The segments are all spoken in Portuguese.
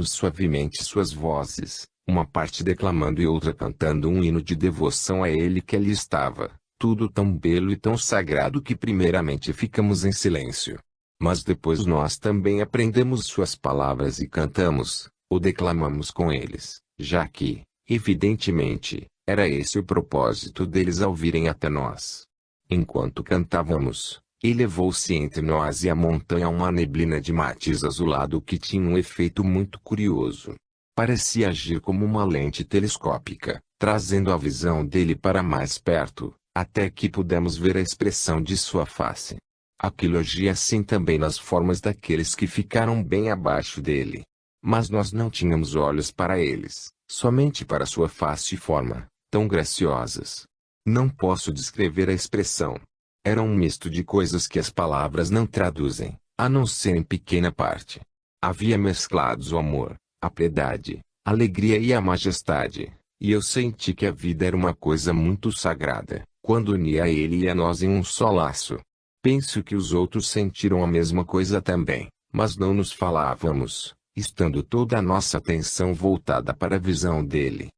suavemente suas vozes, uma parte declamando e outra cantando um hino de devoção a ele que ali estava, tudo tão belo e tão sagrado que primeiramente ficamos em silêncio. Mas depois nós também aprendemos suas palavras e cantamos, ou declamamos com eles, já que, evidentemente, era esse o propósito deles ao virem até nós. Enquanto cantávamos, elevou-se entre nós e a montanha uma neblina de matiz azulado que tinha um efeito muito curioso. Parecia agir como uma lente telescópica, trazendo a visão dele para mais perto, até que pudemos ver a expressão de sua face. Aquilo agia assim também nas formas daqueles que ficaram bem abaixo dele. Mas nós não tínhamos olhos para eles, somente para sua face e forma, tão graciosas. Não posso descrever a expressão. Era um misto de coisas que as palavras não traduzem, a não ser em pequena parte. Havia mesclados o amor, a piedade, a alegria e a majestade, e eu senti que a vida era uma coisa muito sagrada, quando unia a ele e a nós em um só laço. Penso que os outros sentiram a mesma coisa também, mas não nos falávamos, estando toda a nossa atenção voltada para a visão dele.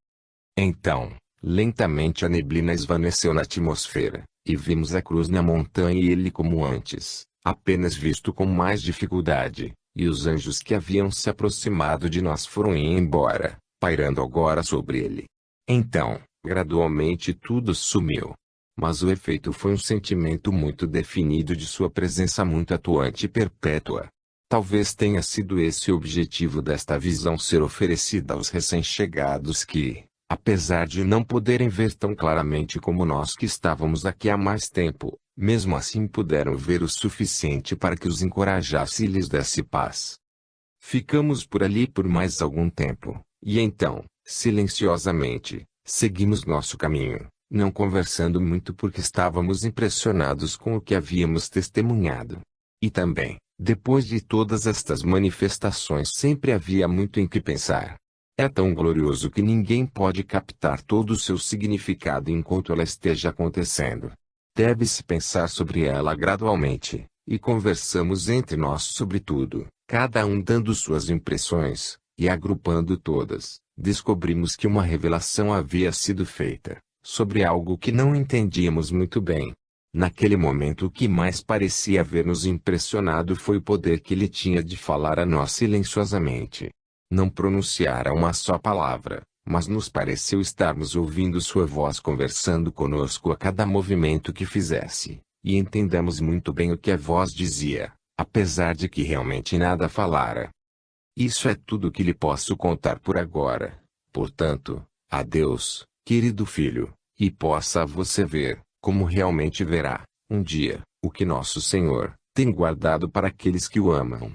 Então, lentamente a neblina esvaneceu na atmosfera, e vimos a cruz na montanha e ele como antes, apenas visto com mais dificuldade, e os anjos que haviam se aproximado de nós foram indo embora, pairando agora sobre ele. Então, gradualmente tudo sumiu. Mas o efeito foi um sentimento muito definido de sua presença muito atuante e perpétua. Talvez tenha sido esse o objetivo desta visão ser oferecida aos recém-chegados que, apesar de não poderem ver tão claramente como nós que estávamos aqui há mais tempo, mesmo assim puderam ver o suficiente para que os encorajasse e lhes desse paz. Ficamos por ali por mais algum tempo, e então, silenciosamente, seguimos nosso caminho, não conversando muito porque estávamos impressionados com o que havíamos testemunhado. E também, depois de todas estas manifestações sempre havia muito em que pensar. É tão glorioso que ninguém pode captar todo o seu significado enquanto ela esteja acontecendo. Deve-se pensar sobre ela gradualmente, e conversamos entre nós sobre tudo, cada um dando suas impressões, e agrupando todas, descobrimos que uma revelação havia sido feita, sobre algo que não entendíamos muito bem. Naquele momento o que mais parecia haver-nos impressionado foi o poder que ele tinha de falar a nós silenciosamente. Não pronunciara uma só palavra, mas nos pareceu estarmos ouvindo sua voz conversando conosco a cada movimento que fizesse, e entendemos muito bem o que a voz dizia, apesar de que realmente nada falara. Isso é tudo que lhe posso contar por agora. Portanto, adeus, querido filho, e possa você ver, como realmente verá, um dia, o que nosso Senhor tem guardado para aqueles que o amam.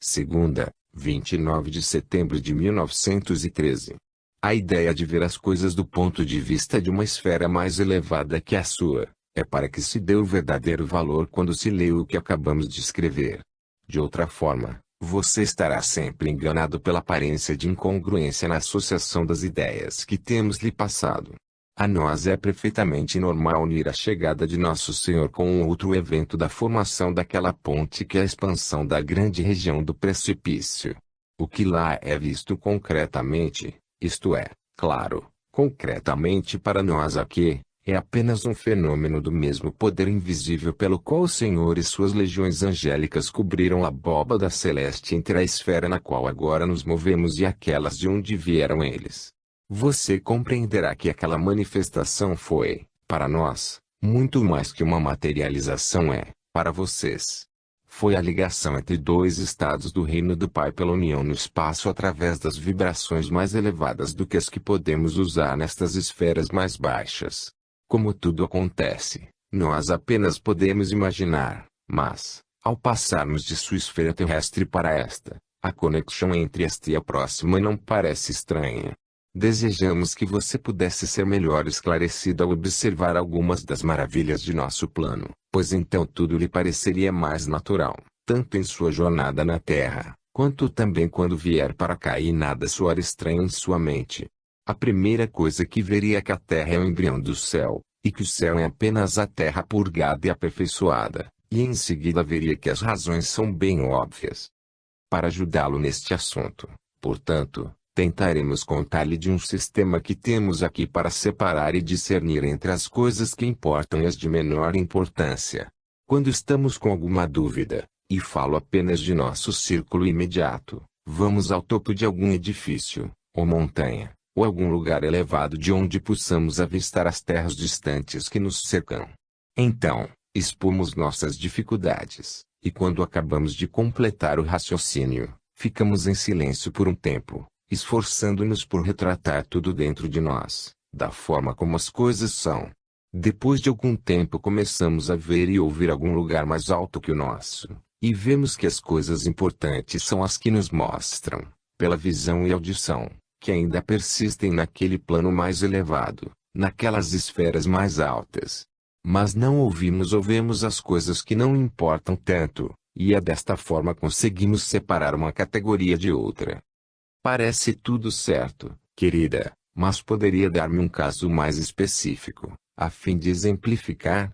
Segunda, 29 de setembro de 1913. A ideia de ver as coisas do ponto de vista de uma esfera mais elevada que a sua, é para que se dê o verdadeiro valor quando se lê o que acabamos de escrever. De outra forma, você estará sempre enganado pela aparência de incongruência na associação das ideias que temos lhe passado. A nós é perfeitamente normal unir a chegada de Nosso Senhor com um outro evento da formação daquela ponte que é a expansão da grande região do precipício. O que lá é visto concretamente, isto é, claro, concretamente para nós aqui, é apenas um fenômeno do mesmo poder invisível pelo qual o Senhor e suas legiões angélicas cobriram a abóbada celeste entre a esfera na qual agora nos movemos e aquelas de onde vieram eles. Você compreenderá que aquela manifestação foi, para nós, muito mais que uma materialização para vocês. Foi a ligação entre dois estados do reino do Pai pela união no espaço através das vibrações mais elevadas do que as que podemos usar nestas esferas mais baixas. Como tudo acontece, nós apenas podemos imaginar, mas, ao passarmos de sua esfera terrestre para esta, a conexão entre esta e a próxima não parece estranha. Desejamos que você pudesse ser melhor esclarecido ao observar algumas das maravilhas de nosso plano, pois então tudo lhe pareceria mais natural, tanto em sua jornada na Terra, quanto também quando vier para cá e nada soar estranho em sua mente. A primeira coisa que veria é que a Terra é o embrião do céu, e que o céu é apenas a Terra purgada e aperfeiçoada, e em seguida veria que as razões são bem óbvias. Para ajudá-lo neste assunto, Portanto, tentaremos contar-lhe de um sistema que temos aqui para separar e discernir entre as coisas que importam e as de menor importância. Quando estamos com alguma dúvida, e falo apenas de nosso círculo imediato, vamos ao topo de algum edifício, ou montanha, ou algum lugar elevado de onde possamos avistar as terras distantes que nos cercam. Então, expomos nossas dificuldades, e quando acabamos de completar o raciocínio, ficamos em silêncio por um tempo, esforçando-nos por retratar tudo dentro de nós, da forma como as coisas são. Depois de algum tempo começamos a ver e ouvir algum lugar mais alto que o nosso, e vemos que as coisas importantes são as que nos mostram, pela visão e audição, que ainda persistem naquele plano mais elevado, naquelas esferas mais altas. Mas não ouvimos ou vemos as coisas que não importam tanto, e é desta forma conseguimos separar uma categoria de outra. Parece tudo certo, querida, mas poderia dar-me um caso mais específico, a fim de exemplificar?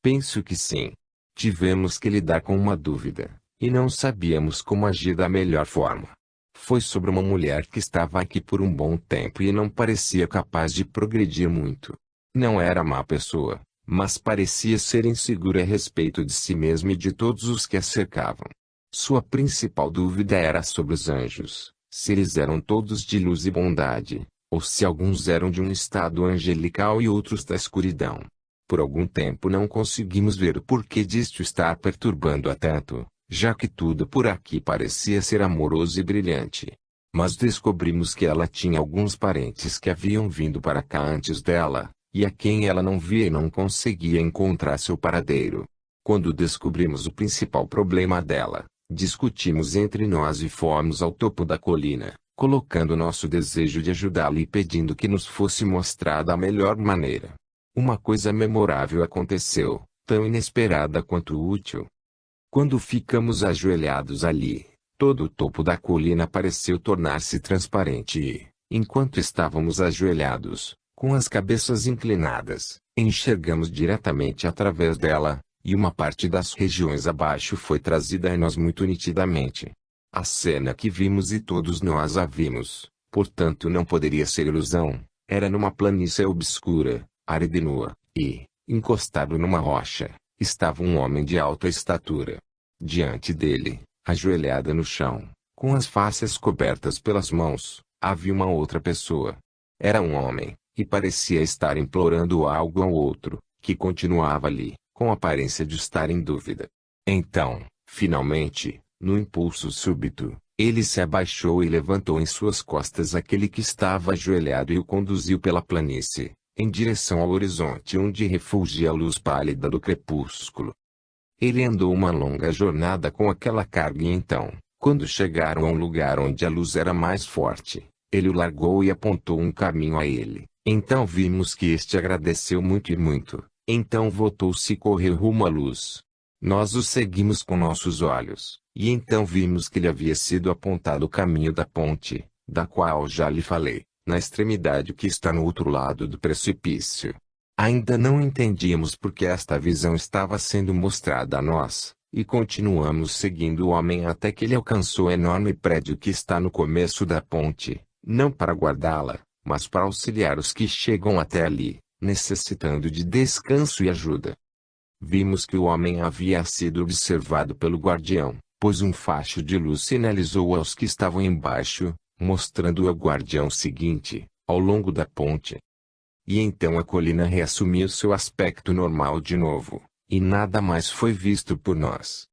Penso que sim. Tivemos que lidar com uma dúvida, e não sabíamos como agir da melhor forma. Foi sobre uma mulher que estava aqui por um bom tempo e não parecia capaz de progredir muito. Não era má pessoa, mas parecia ser insegura a respeito de si mesma e de todos os que a cercavam. Sua principal dúvida era sobre os anjos, se eles eram todos de luz e bondade, ou se alguns eram de um estado angelical e outros da escuridão. Por algum tempo não conseguimos ver o porquê disto estar perturbando-a tanto, já que tudo por aqui parecia ser amoroso e brilhante. Mas descobrimos que ela tinha alguns parentes que haviam vindo para cá antes dela, e a quem ela não via e não conseguia encontrar seu paradeiro. Quando descobrimos o principal problema dela, discutimos entre nós e fomos ao topo da colina, colocando nosso desejo de ajudá-la e pedindo que nos fosse mostrada a melhor maneira. Uma coisa memorável aconteceu, tão inesperada quanto útil. Quando ficamos ajoelhados ali, todo o topo da colina pareceu tornar-se transparente e, enquanto estávamos ajoelhados, com as cabeças inclinadas, enxergamos diretamente através dela, e uma parte das regiões abaixo foi trazida a nós muito nitidamente. A cena que vimos e todos nós a vimos, portanto não poderia ser ilusão, era numa planície obscura, árida e nua, e, encostado numa rocha, estava um homem de alta estatura. Diante dele, ajoelhada no chão, com as faces cobertas pelas mãos, havia uma outra pessoa. Era um homem, e parecia estar implorando algo ao outro, que continuava ali, com aparência de estar em dúvida. Então, finalmente, no impulso súbito, ele se abaixou e levantou em suas costas aquele que estava ajoelhado e o conduziu pela planície, em direção ao horizonte onde refulgia a luz pálida do crepúsculo. Ele andou uma longa jornada com aquela carga e então, quando chegaram a um lugar onde a luz era mais forte, ele o largou e apontou um caminho a ele. Então vimos que este agradeceu muito e muito, então voltou-se e correu rumo à luz. Nós o seguimos com nossos olhos, e então vimos que lhe havia sido apontado o caminho da ponte, da qual já lhe falei, na extremidade que está no outro lado do precipício. Ainda não entendíamos porque esta visão estava sendo mostrada a nós, e continuamos seguindo o homem até que ele alcançou o enorme prédio que está no começo da ponte, não para guardá-la, mas para auxiliar os que chegam até ali, necessitando de descanso e ajuda. Vimos que o homem havia sido observado pelo guardião, pois um facho de luz sinalizou aos que estavam embaixo, mostrando ao guardião seguinte, ao longo da ponte. E então a colina reassumiu seu aspecto normal de novo, e nada mais foi visto por nós.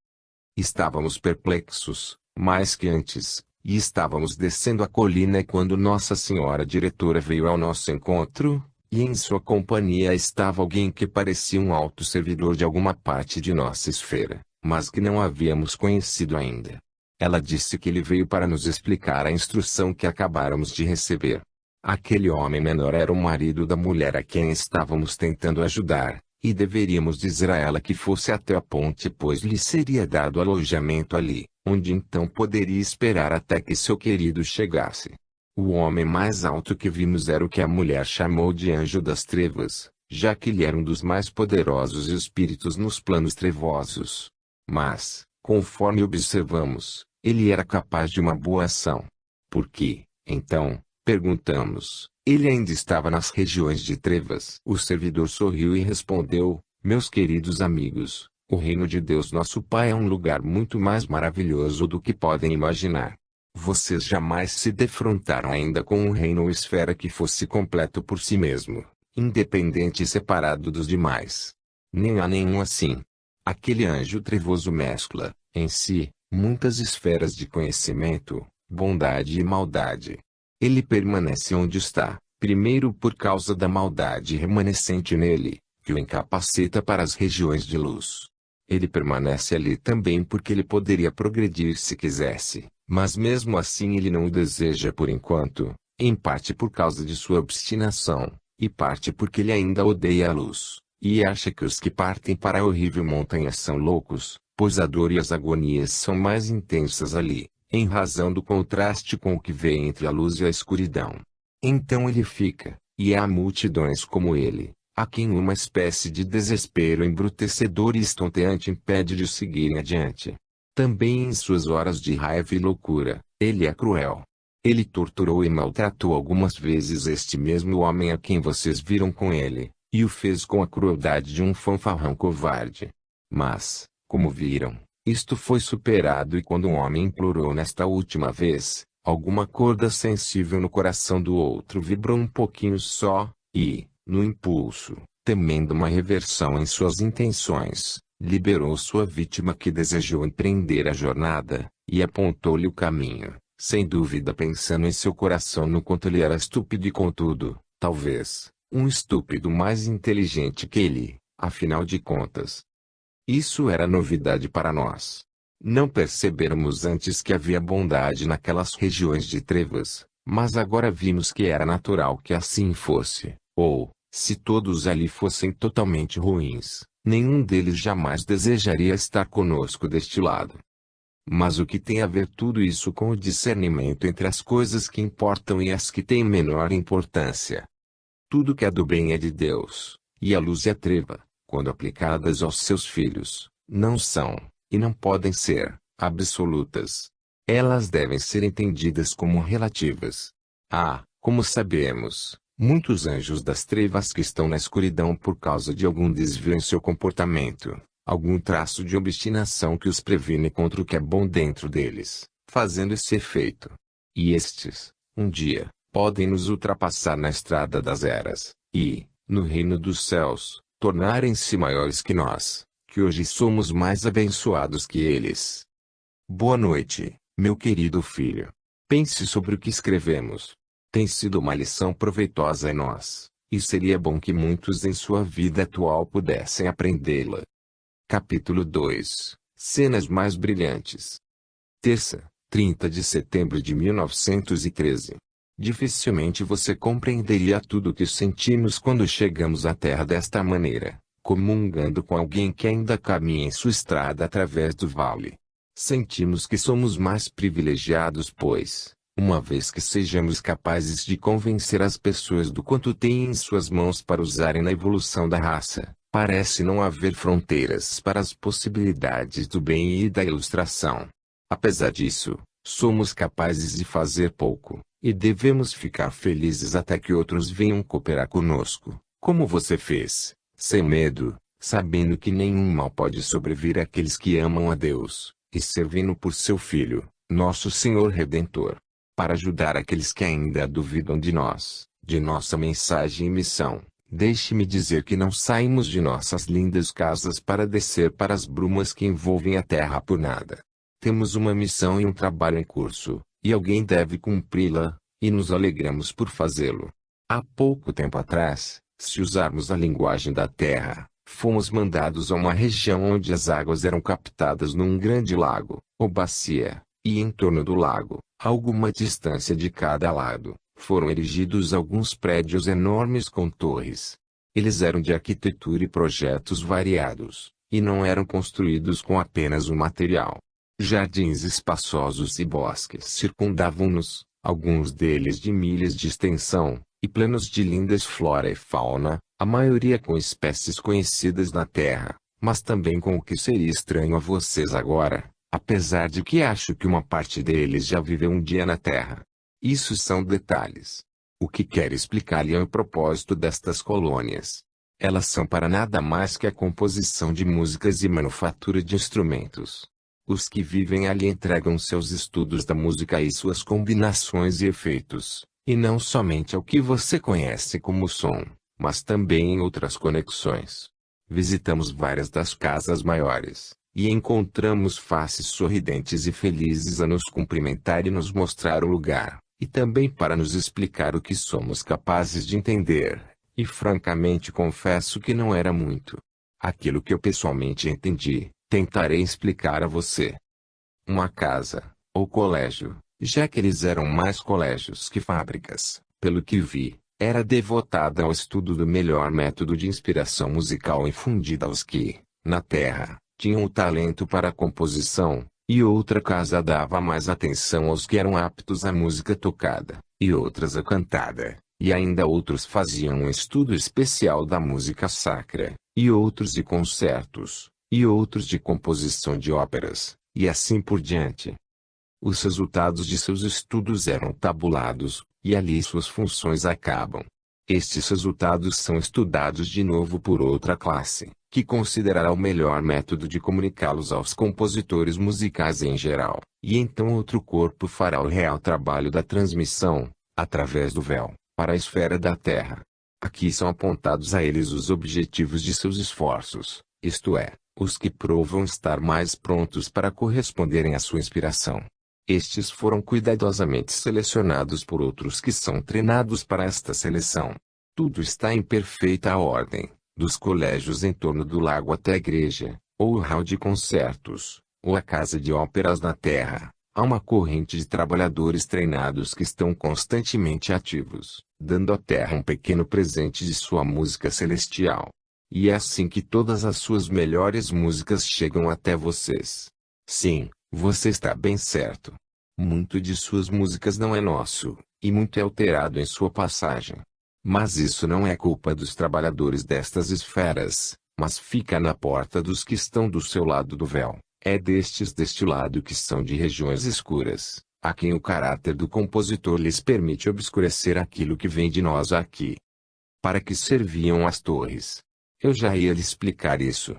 Estávamos perplexos, mais que antes, e estávamos descendo a colina quando Nossa Senhora Diretora veio ao nosso encontro, e em sua companhia estava alguém que parecia um alto servidor de alguma parte de nossa esfera, mas que não havíamos conhecido ainda. Ela disse que ele veio para nos explicar a instrução que acabáramos de receber. Aquele homem menor era o marido da mulher a quem estávamos tentando ajudar, e deveríamos dizer a ela que fosse até a ponte pois lhe seria dado alojamento ali, onde então poderia esperar até que seu querido chegasse. O homem mais alto que vimos era o que a mulher chamou de anjo das trevas, já que ele era um dos mais poderosos espíritos nos planos trevosos. Mas, conforme observamos, ele era capaz de uma boa ação. Por que, então, perguntamos, ele ainda estava nas regiões de trevas? O servidor sorriu e respondeu, meus queridos amigos, o reino de Deus nosso Pai é um lugar muito mais maravilhoso do que podem imaginar. Vocês jamais se defrontaram ainda com um reino ou esfera que fosse completo por si mesmo, independente e separado dos demais. Nem há nenhum assim. Aquele anjo trevoso mescla, em si, muitas esferas de conhecimento, bondade e maldade. Ele permanece onde está, primeiro por causa da maldade remanescente nele, que o incapacita para as regiões de luz. Ele permanece ali também porque ele poderia progredir se quisesse, mas mesmo assim ele não o deseja por enquanto, em parte por causa de sua obstinação, e parte porque ele ainda odeia a luz, e acha que os que partem para a horrível montanha são loucos, pois a dor e as agonias são mais intensas ali, em razão do contraste com o que vê entre a luz e a escuridão. Então ele fica, e há multidões como ele, a quem uma espécie de desespero embrutecedor e estonteante impede de seguirem adiante. Também em suas horas de raiva e loucura, ele é cruel. Ele torturou e maltratou algumas vezes este mesmo homem a quem vocês viram com ele, e o fez com a crueldade de um fanfarrão covarde. Mas, como viram, isto foi superado e quando um homem implorou nesta última vez, alguma corda sensível no coração do outro vibrou um pouquinho só, e, no impulso, temendo uma reversão em suas intenções, liberou sua vítima que desejou empreender a jornada, e apontou-lhe o caminho, sem dúvida pensando em seu coração no quanto ele era estúpido e contudo, talvez, um estúpido mais inteligente que ele, afinal de contas. Isso era novidade para nós. Não percebêramos antes que havia bondade naquelas regiões de trevas, mas agora vimos que era natural que assim fosse, ou, se todos ali fossem totalmente ruins, nenhum deles jamais desejaria estar conosco deste lado. Mas o que tem a ver tudo isso com o discernimento entre as coisas que importam e as que têm menor importância? Tudo que é do bem é de Deus, e a luz e a treva, quando aplicadas aos seus filhos, não são, e não podem ser, absolutas. Elas devem ser entendidas como relativas. Como sabemos, muitos anjos das trevas que estão na escuridão por causa de algum desvio em seu comportamento, algum traço de obstinação que os previne contra o que é bom dentro deles, fazendo esse efeito. E estes, um dia, podem nos ultrapassar na estrada das eras, e, no reino dos céus, tornarem-se maiores que nós, que hoje somos mais abençoados que eles. Boa noite, meu querido filho. Pense sobre o que escrevemos. Tem sido uma lição proveitosa em nós, e seria bom que muitos em sua vida atual pudessem aprendê-la. Capítulo 2 – Cenas mais brilhantes. Terça, 30 de setembro de 1913. Dificilmente você compreenderia tudo o que sentimos quando chegamos à Terra desta maneira, comungando com alguém que ainda caminha em sua estrada através do vale. Sentimos que somos mais privilegiados pois, uma vez que sejamos capazes de convencer as pessoas do quanto têm em suas mãos para usarem na evolução da raça, parece não haver fronteiras para as possibilidades do bem e da ilustração. Apesar disso, somos capazes de fazer pouco, e devemos ficar felizes até que outros venham cooperar conosco, como você fez, sem medo, sabendo que nenhum mal pode sobrevir àqueles que amam a Deus, e servindo por seu Filho, nosso Senhor Redentor. Para ajudar aqueles que ainda duvidam de nós, de nossa mensagem e missão, deixe-me dizer que não saímos de nossas lindas casas para descer para as brumas que envolvem a terra por nada. Temos uma missão e um trabalho em curso, e alguém deve cumpri-la, e nos alegramos por fazê-lo. Há pouco tempo atrás, se usarmos a linguagem da terra, fomos mandados a uma região onde as águas eram captadas num grande lago, ou bacia, e em torno do lago, a alguma distância de cada lado, foram erigidos alguns prédios enormes com torres. Eles eram de arquitetura e projetos variados, e não eram construídos com apenas um material. Jardins espaçosos e bosques circundavam-nos, alguns deles de milhas de extensão, e plenos de lindas flora e fauna, a maioria com espécies conhecidas na Terra, mas também com o que seria estranho a vocês agora, apesar de que acho que uma parte deles já viveu um dia na Terra. Isso são detalhes. O que quero explicar-lhe é o propósito destas colônias. Elas são para nada mais que a composição de músicas e manufatura de instrumentos. Os que vivem ali entregam seus estudos da música e suas combinações e efeitos, e não somente ao que você conhece como som, mas também em outras conexões. Visitamos várias das casas maiores, e encontramos faces sorridentes e felizes a nos cumprimentar e nos mostrar o lugar, e também para nos explicar o que somos capazes de entender, e francamente confesso que não era muito. Aquilo que eu pessoalmente entendi, tentarei explicar a você. Uma casa, ou colégio, já que eles eram mais colégios que fábricas, pelo que vi, era devotada ao estudo do melhor método de inspiração musical infundida aos que, na Terra, tinham o talento para a composição, e outra casa dava mais atenção aos que eram aptos à música tocada, e outras à cantada, e ainda outros faziam um estudo especial da música sacra, e outros de concertos, e outros de composição de óperas, e assim por diante. Os resultados de seus estudos eram tabulados, e ali suas funções acabam. Estes resultados são estudados de novo por outra classe, que considerará o melhor método de comunicá-los aos compositores musicais em geral, e então outro corpo fará o real trabalho da transmissão, através do véu, para a esfera da Terra. Aqui são apontados a eles os objetivos de seus esforços, isto é, os que provam estar mais prontos para corresponderem à sua inspiração. Estes foram cuidadosamente selecionados por outros que são treinados para esta seleção. Tudo está em perfeita ordem, dos colégios em torno do lago até a igreja, ou o hall de concertos, ou a casa de óperas na terra. Há uma corrente de trabalhadores treinados que estão constantemente ativos, dando à terra um pequeno presente de sua música celestial. E é assim que todas as suas melhores músicas chegam até vocês. Sim, você está bem certo. Muito de suas músicas não é nosso, e muito é alterado em sua passagem. Mas isso não é culpa dos trabalhadores destas esferas, mas fica na porta dos que estão do seu lado do véu. É destes deste lado que são de regiões escuras, a quem o caráter do compositor lhes permite obscurecer aquilo que vem de nós aqui. Para que serviam as torres? Eu já ia lhe explicar isso.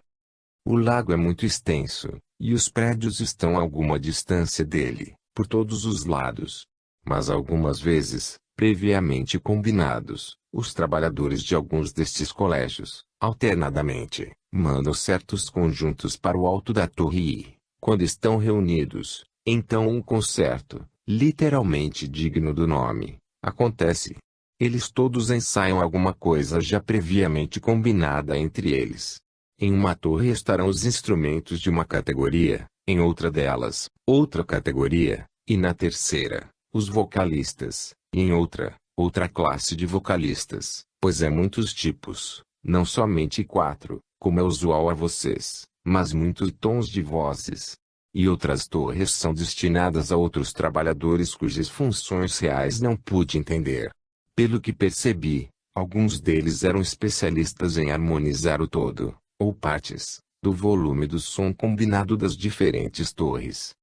O lago é muito extenso, e os prédios estão a alguma distância dele, por todos os lados. Mas algumas vezes, previamente combinados, os trabalhadores de alguns destes colégios, alternadamente, mandam certos conjuntos para o alto da torre e, quando estão reunidos, então um concerto, literalmente digno do nome, acontece. Eles todos ensaiam alguma coisa já previamente combinada entre eles. Em uma torre estarão os instrumentos de uma categoria, em outra delas, outra categoria, e na terceira, os vocalistas, e em outra classe de vocalistas, pois é muitos tipos, não somente 4, como é usual a vocês, mas muitos tons de vozes. E outras torres são destinadas a outros trabalhadores cujas funções reais não pude entender. Pelo que percebi, alguns deles eram especialistas em harmonizar o todo, ou partes, do volume do som combinado das diferentes torres.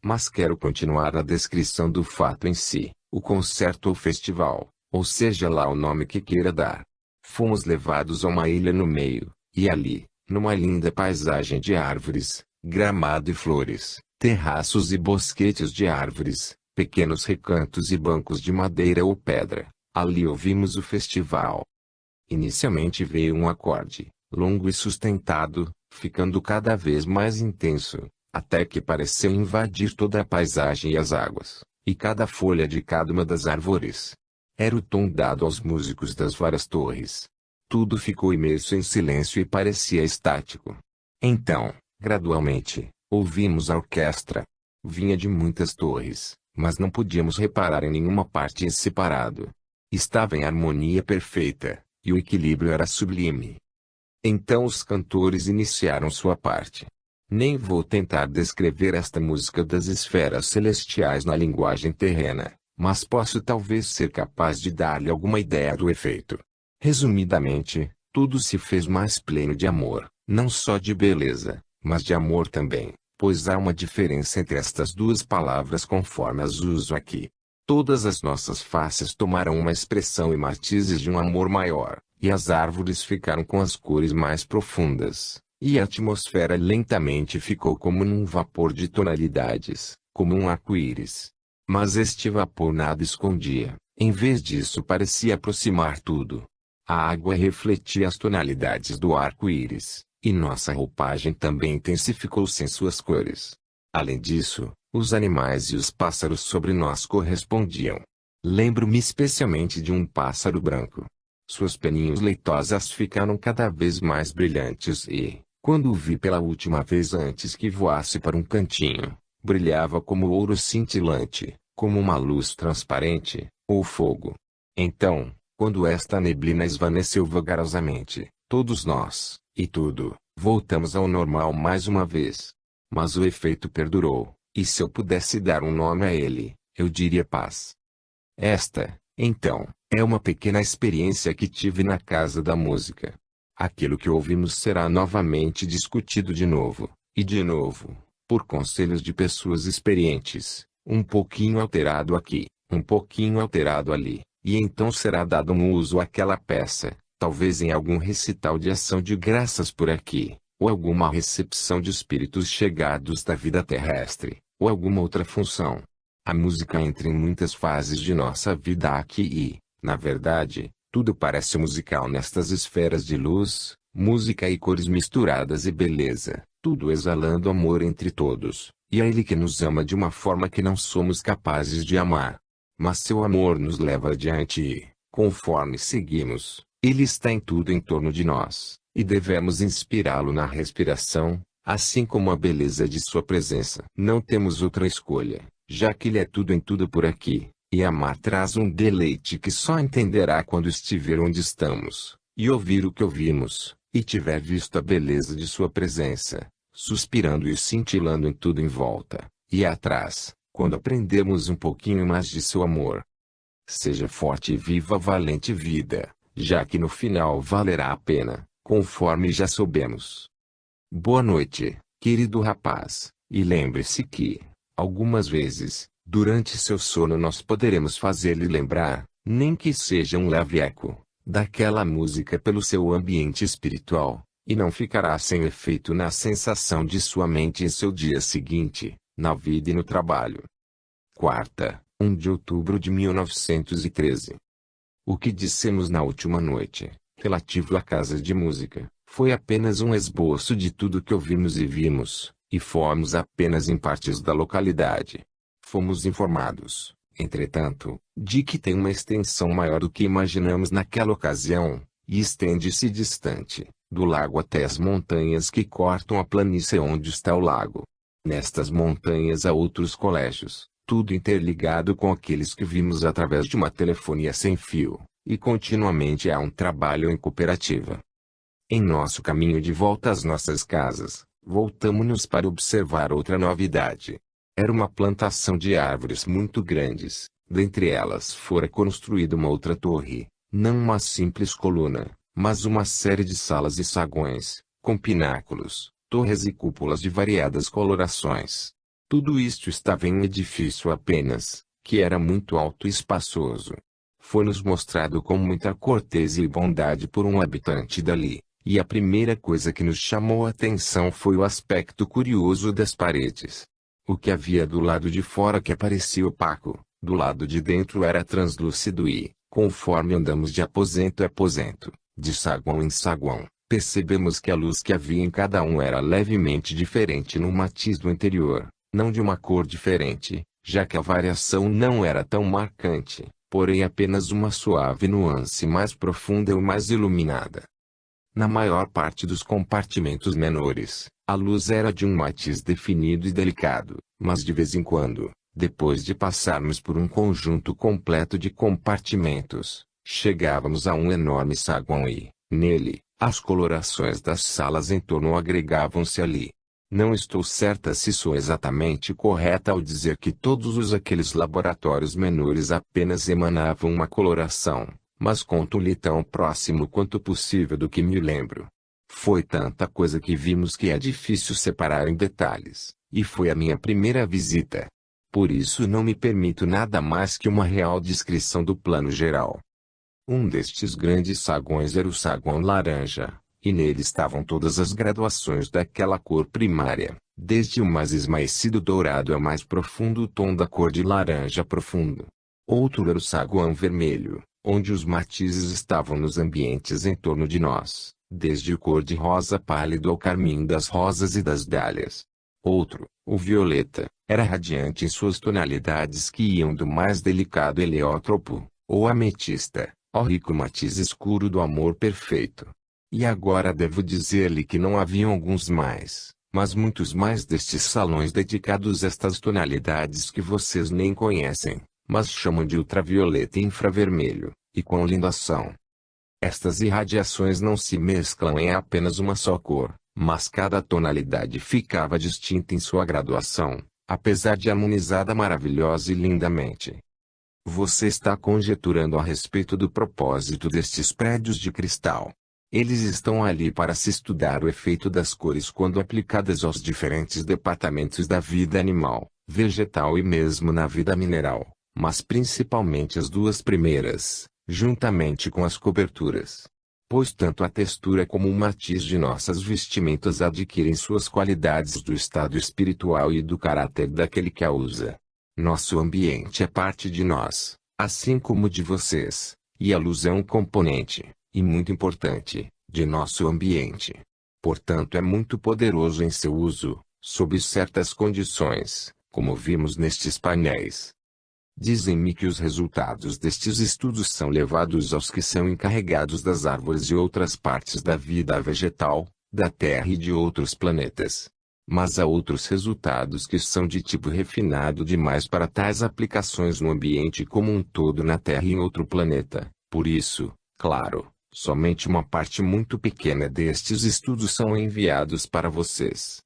Mas quero continuar a descrição do fato em si, o concerto ou festival, ou seja lá o nome que queira dar. Fomos levados a uma ilha no meio, e ali, numa linda paisagem de árvores, gramado e flores, terraços e bosquetes de árvores, pequenos recantos e bancos de madeira ou pedra, ali ouvimos o festival. Inicialmente veio um acorde, longo e sustentado, ficando cada vez mais intenso, até que pareceu invadir toda a paisagem e as águas, e cada folha de cada uma das árvores. Era o tom dado aos músicos das várias torres. Tudo ficou imerso em silêncio e parecia estático. Então, gradualmente, ouvimos a orquestra. Vinha de muitas torres, mas não podíamos reparar em nenhuma parte em separado. Estava em harmonia perfeita, e o equilíbrio era sublime. Então os cantores iniciaram sua parte. Nem vou tentar descrever esta música das esferas celestiais na linguagem terrena, mas posso talvez ser capaz de dar-lhe alguma ideia do efeito. Resumidamente, tudo se fez mais pleno de amor, não só de beleza, mas de amor também, pois há uma diferença entre estas duas palavras conforme as uso aqui. Todas as nossas faces tomaram uma expressão e matizes de um amor maior, e as árvores ficaram com as cores mais profundas, e a atmosfera lentamente ficou como num vapor de tonalidades, como um arco-íris. Mas este vapor nada escondia, em vez disso parecia aproximar tudo. A água refletia as tonalidades do arco-íris, e nossa roupagem também intensificou-se em suas cores. Além disso, os animais e os pássaros sobre nós correspondiam. Lembro-me especialmente de um pássaro branco. Suas peninhas leitosas ficaram cada vez mais brilhantes e, quando o vi pela última vez antes que voasse para um cantinho, brilhava como ouro cintilante, como uma luz transparente, ou fogo. Então, quando esta neblina esvaneceu vagarosamente, todos nós, e tudo, voltamos ao normal mais uma vez. Mas o efeito perdurou, e se eu pudesse dar um nome a ele, eu diria paz. Esta, então, é uma pequena experiência que tive na Casa da Música. Aquilo que ouvimos será novamente discutido de novo, e de novo, por conselhos de pessoas experientes, um pouquinho alterado aqui, um pouquinho alterado ali, e então será dado um uso àquela peça, talvez em algum recital de ação de graças por aqui, ou alguma recepção de espíritos chegados da vida terrestre, ou alguma outra função. A música entra em muitas fases de nossa vida aqui e, na verdade, tudo parece musical nestas esferas de luz, música e cores misturadas e beleza, tudo exalando amor entre todos, e é Ele que nos ama de uma forma que não somos capazes de amar. Mas seu amor nos leva adiante e, conforme seguimos, Ele está em tudo em torno de nós, e devemos inspirá-lo na respiração, assim como a beleza de sua presença. Não temos outra escolha, já que Ele é tudo em tudo por aqui, e amar traz um deleite que só entenderá quando estiver onde estamos, e ouvir o que ouvimos, e tiver visto a beleza de sua presença, suspirando e cintilando em tudo em volta, e atrás, quando aprendemos um pouquinho mais de seu amor. Seja forte e viva a valente vida, já que no final valerá a pena, conforme já soubemos. Boa noite, querido rapaz, e lembre-se que, algumas vezes, durante seu sono nós poderemos fazer-lhe lembrar, nem que seja um leve eco, daquela música pelo seu ambiente espiritual, e não ficará sem efeito na sensação de sua mente em seu dia seguinte, na vida e no trabalho. Quarta, 1 de outubro de 1913. O que dissemos na última noite, relativo à casa de música, foi apenas um esboço de tudo que ouvimos e vimos, e fomos apenas em partes da localidade. Fomos informados, entretanto, de que tem uma extensão maior do que imaginamos naquela ocasião, e estende-se distante, do lago até as montanhas que cortam a planície onde está o lago. Nestas montanhas há outros colégios, tudo interligado com aqueles que vimos através de uma telefonia sem fio, e continuamente há um trabalho em cooperativa. Em nosso caminho de volta às nossas casas, voltamo-nos para observar outra novidade. Era uma plantação de árvores muito grandes, dentre elas fora construída uma outra torre, não uma simples coluna, mas uma série de salas e saguões, com pináculos, torres e cúpulas de variadas colorações. Tudo isto estava em um edifício apenas, que era muito alto e espaçoso. Foi-nos mostrado com muita cortesia e bondade por um habitante dali, e a primeira coisa que nos chamou a atenção foi o aspecto curioso das paredes. O que havia do lado de fora que parecia opaco, do lado de dentro era translúcido e, conforme andamos de aposento a aposento, de saguão em saguão, percebemos que a luz que havia em cada um era levemente diferente no matiz do interior, não de uma cor diferente, já que a variação não era tão marcante, porém apenas uma suave nuance mais profunda ou mais iluminada. Na maior parte dos compartimentos menores, a luz era de um matiz definido e delicado, mas de vez em quando, depois de passarmos por um conjunto completo de compartimentos, chegávamos a um enorme saguão e, nele, as colorações das salas em torno agregavam-se ali. Não estou certa se sou exatamente correta ao dizer que todos aqueles laboratórios menores apenas emanavam uma coloração, mas conto-lhe tão próximo quanto possível do que me lembro. Foi tanta coisa que vimos que é difícil separar em detalhes, e foi a minha primeira visita. Por isso não me permito nada mais que uma real descrição do plano geral. Um destes grandes saguões era o saguão laranja, e nele estavam todas as graduações daquela cor primária, desde o mais esmaecido dourado ao mais profundo tom da cor de laranja profundo. Outro era o saguão vermelho, onde os matizes estavam nos ambientes em torno de nós, desde o cor de rosa pálido ao carmim das rosas e das dálias. Outro, o violeta, era radiante em suas tonalidades que iam do mais delicado heliotrópico, ou ametista, ao rico matiz escuro do amor perfeito. E agora devo dizer-lhe que não haviam alguns mais, mas muitos mais destes salões dedicados a estas tonalidades que vocês nem conhecem, mas chamam de ultravioleta e infravermelho, e quão lindas são. Estas irradiações não se mesclam em apenas uma só cor, mas cada tonalidade ficava distinta em sua graduação, apesar de harmonizada maravilhosa e lindamente. Você está conjeturando a respeito do propósito destes prédios de cristal. Eles estão ali para se estudar o efeito das cores quando aplicadas aos diferentes departamentos da vida animal, vegetal e mesmo na vida mineral, mas principalmente as duas primeiras, juntamente com as coberturas. Pois tanto a textura como o matiz de nossas vestimentas adquirem suas qualidades do estado espiritual e do caráter daquele que a usa. Nosso ambiente é parte de nós, assim como de vocês, e a luz é um componente, e muito importante, de nosso ambiente. Portanto é muito poderoso em seu uso, sob certas condições, como vimos nestes painéis. Dizem-me que os resultados destes estudos são levados aos que são encarregados das árvores e outras partes da vida vegetal, da Terra e de outros planetas. Mas há outros resultados que são de tipo refinado demais para tais aplicações no ambiente como um todo na Terra e em outro planeta. Por isso, claro, somente uma parte muito pequena destes estudos são enviados para vocês.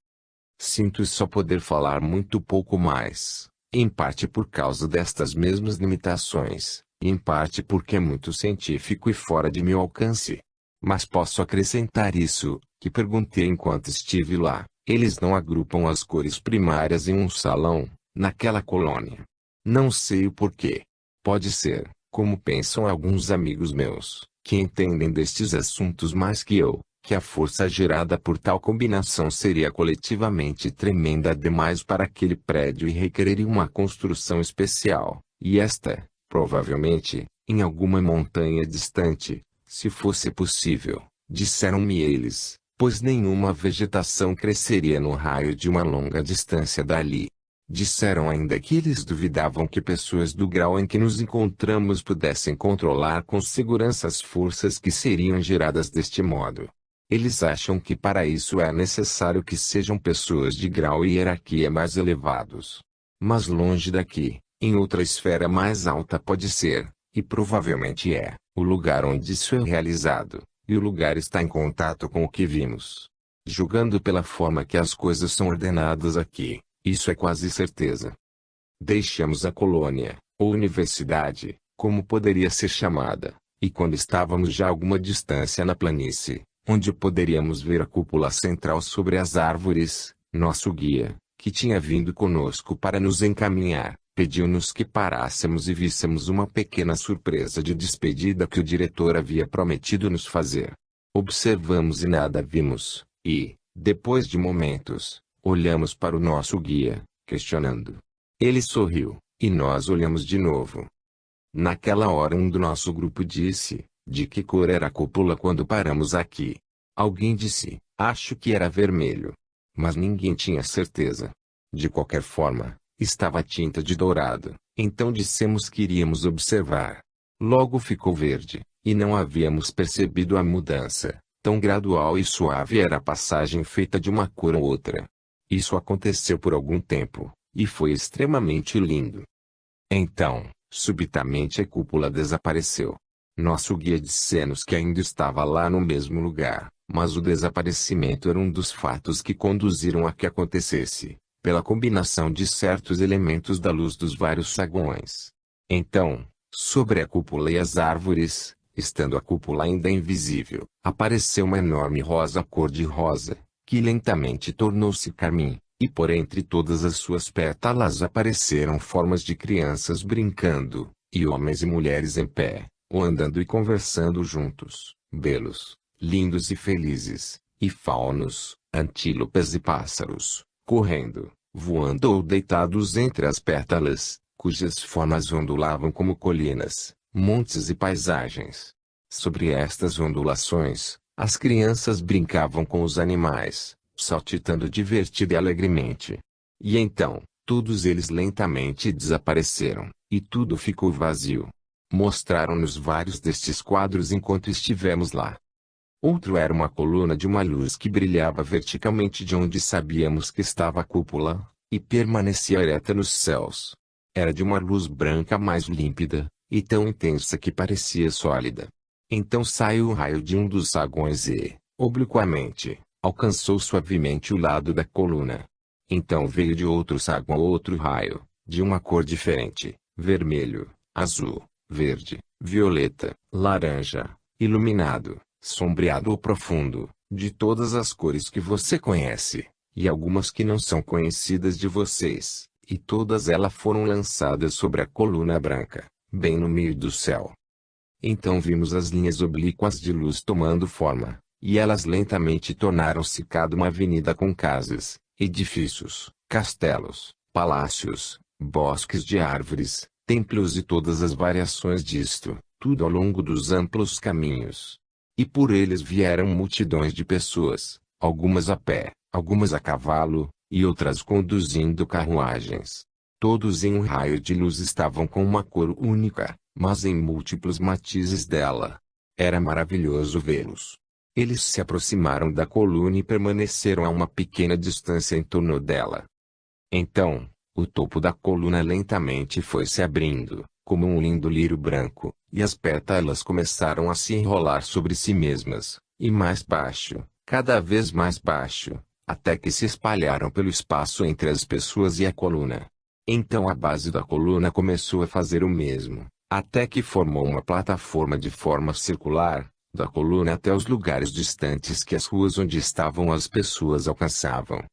Sinto só poder falar muito pouco mais, em parte por causa destas mesmas limitações, e em parte porque é muito científico e fora de meu alcance. Mas posso acrescentar isso, que perguntei enquanto estive lá. Eles não agrupam as cores primárias em um salão, naquela colônia. Não sei o porquê. Pode ser, como pensam alguns amigos meus, que entendem destes assuntos mais que eu, que a força gerada por tal combinação seria coletivamente tremenda demais para aquele prédio e requereria uma construção especial, e esta, provavelmente, em alguma montanha distante, se fosse possível, disseram-me eles. Pois nenhuma vegetação cresceria no raio de uma longa distância dali. Disseram ainda que eles duvidavam que pessoas do grau em que nos encontramos pudessem controlar com segurança as forças que seriam geradas deste modo. Eles acham que para isso é necessário que sejam pessoas de grau e hierarquia mais elevados. Mas longe daqui, em outra esfera mais alta pode ser, e provavelmente é, o lugar onde isso é realizado. E o lugar está em contato com o que vimos. Julgando pela forma que as coisas são ordenadas aqui, isso é quase certeza. Deixamos a colônia, ou universidade, como poderia ser chamada, e quando estávamos já a alguma distância na planície, onde poderíamos ver a cúpula central sobre as árvores, nosso guia, que tinha vindo conosco para nos encaminhar, pediu-nos que parássemos e víssemos uma pequena surpresa de despedida que o diretor havia prometido nos fazer. Observamos e nada vimos, e, depois de momentos, olhamos para o nosso guia, questionando. Ele sorriu, e nós olhamos de novo. Naquela hora do nosso grupo disse, de que cor era a cúpula quando paramos aqui? Alguém disse, acho que era vermelho. Mas ninguém tinha certeza. De qualquer forma, estava tinta de dourado, então dissemos que iríamos observar. Logo ficou verde, e não havíamos percebido a mudança, tão gradual e suave era a passagem feita de uma cor a outra. Isso aconteceu por algum tempo, e foi extremamente lindo. Então, subitamente a cúpula desapareceu. Nosso guia disse-nos que ainda estava lá no mesmo lugar, mas o desaparecimento era um dos fatos que conduziram a que acontecesse, pela combinação de certos elementos da luz dos vários saguões. Então, sobre a cúpula e as árvores, estando a cúpula ainda invisível, apareceu uma enorme rosa cor-de-rosa, que lentamente tornou-se carmim, E por entre todas as suas pétalas apareceram formas de crianças brincando, e homens e mulheres em pé, ou andando e conversando juntos, belos, lindos e felizes, e faunos, antílopes e pássaros, correndo, voando ou deitados entre as pétalas, cujas formas ondulavam como colinas, montes e paisagens. Sobre estas ondulações, as crianças brincavam com os animais, saltitando divertida e alegremente. E então, todos eles lentamente desapareceram, e tudo ficou vazio. Mostraram-nos vários destes quadros enquanto estivemos lá. Outro era uma coluna de uma luz que brilhava verticalmente de onde sabíamos que estava a cúpula, e permanecia ereta nos céus. Era de uma luz branca mais límpida, e tão intensa que parecia sólida. Então saiu o raio de um dos saguões e, obliquamente, alcançou suavemente o lado da coluna. Então veio de outro saguão outro raio, de uma cor diferente, vermelho, azul, verde, violeta, laranja, iluminado, sombreado ou profundo, de todas as cores que você conhece, e algumas que não são conhecidas de vocês, e todas elas foram lançadas sobre a coluna branca, bem no meio do céu. Então vimos as linhas oblíquas de luz tomando forma, e elas lentamente tornaram-se cada uma avenida com casas, edifícios, castelos, palácios, bosques de árvores, templos e todas as variações disto, tudo ao longo dos amplos caminhos. E por eles vieram multidões de pessoas, algumas a pé, algumas a cavalo, e outras conduzindo carruagens. Todos em um raio de luz estavam com uma cor única, mas em múltiplos matizes dela. Era maravilhoso vê-los. Eles se aproximaram da coluna e permaneceram a uma pequena distância em torno dela. Então, o topo da coluna lentamente foi se abrindo, como um lindo lírio branco, e as pétalas começaram a se enrolar sobre si mesmas, e mais baixo, cada vez mais baixo, até que se espalharam pelo espaço entre as pessoas e a coluna. Então a base da coluna começou a fazer o mesmo, até que formou uma plataforma de forma circular, da coluna até os lugares distantes que as ruas onde estavam as pessoas alcançavam.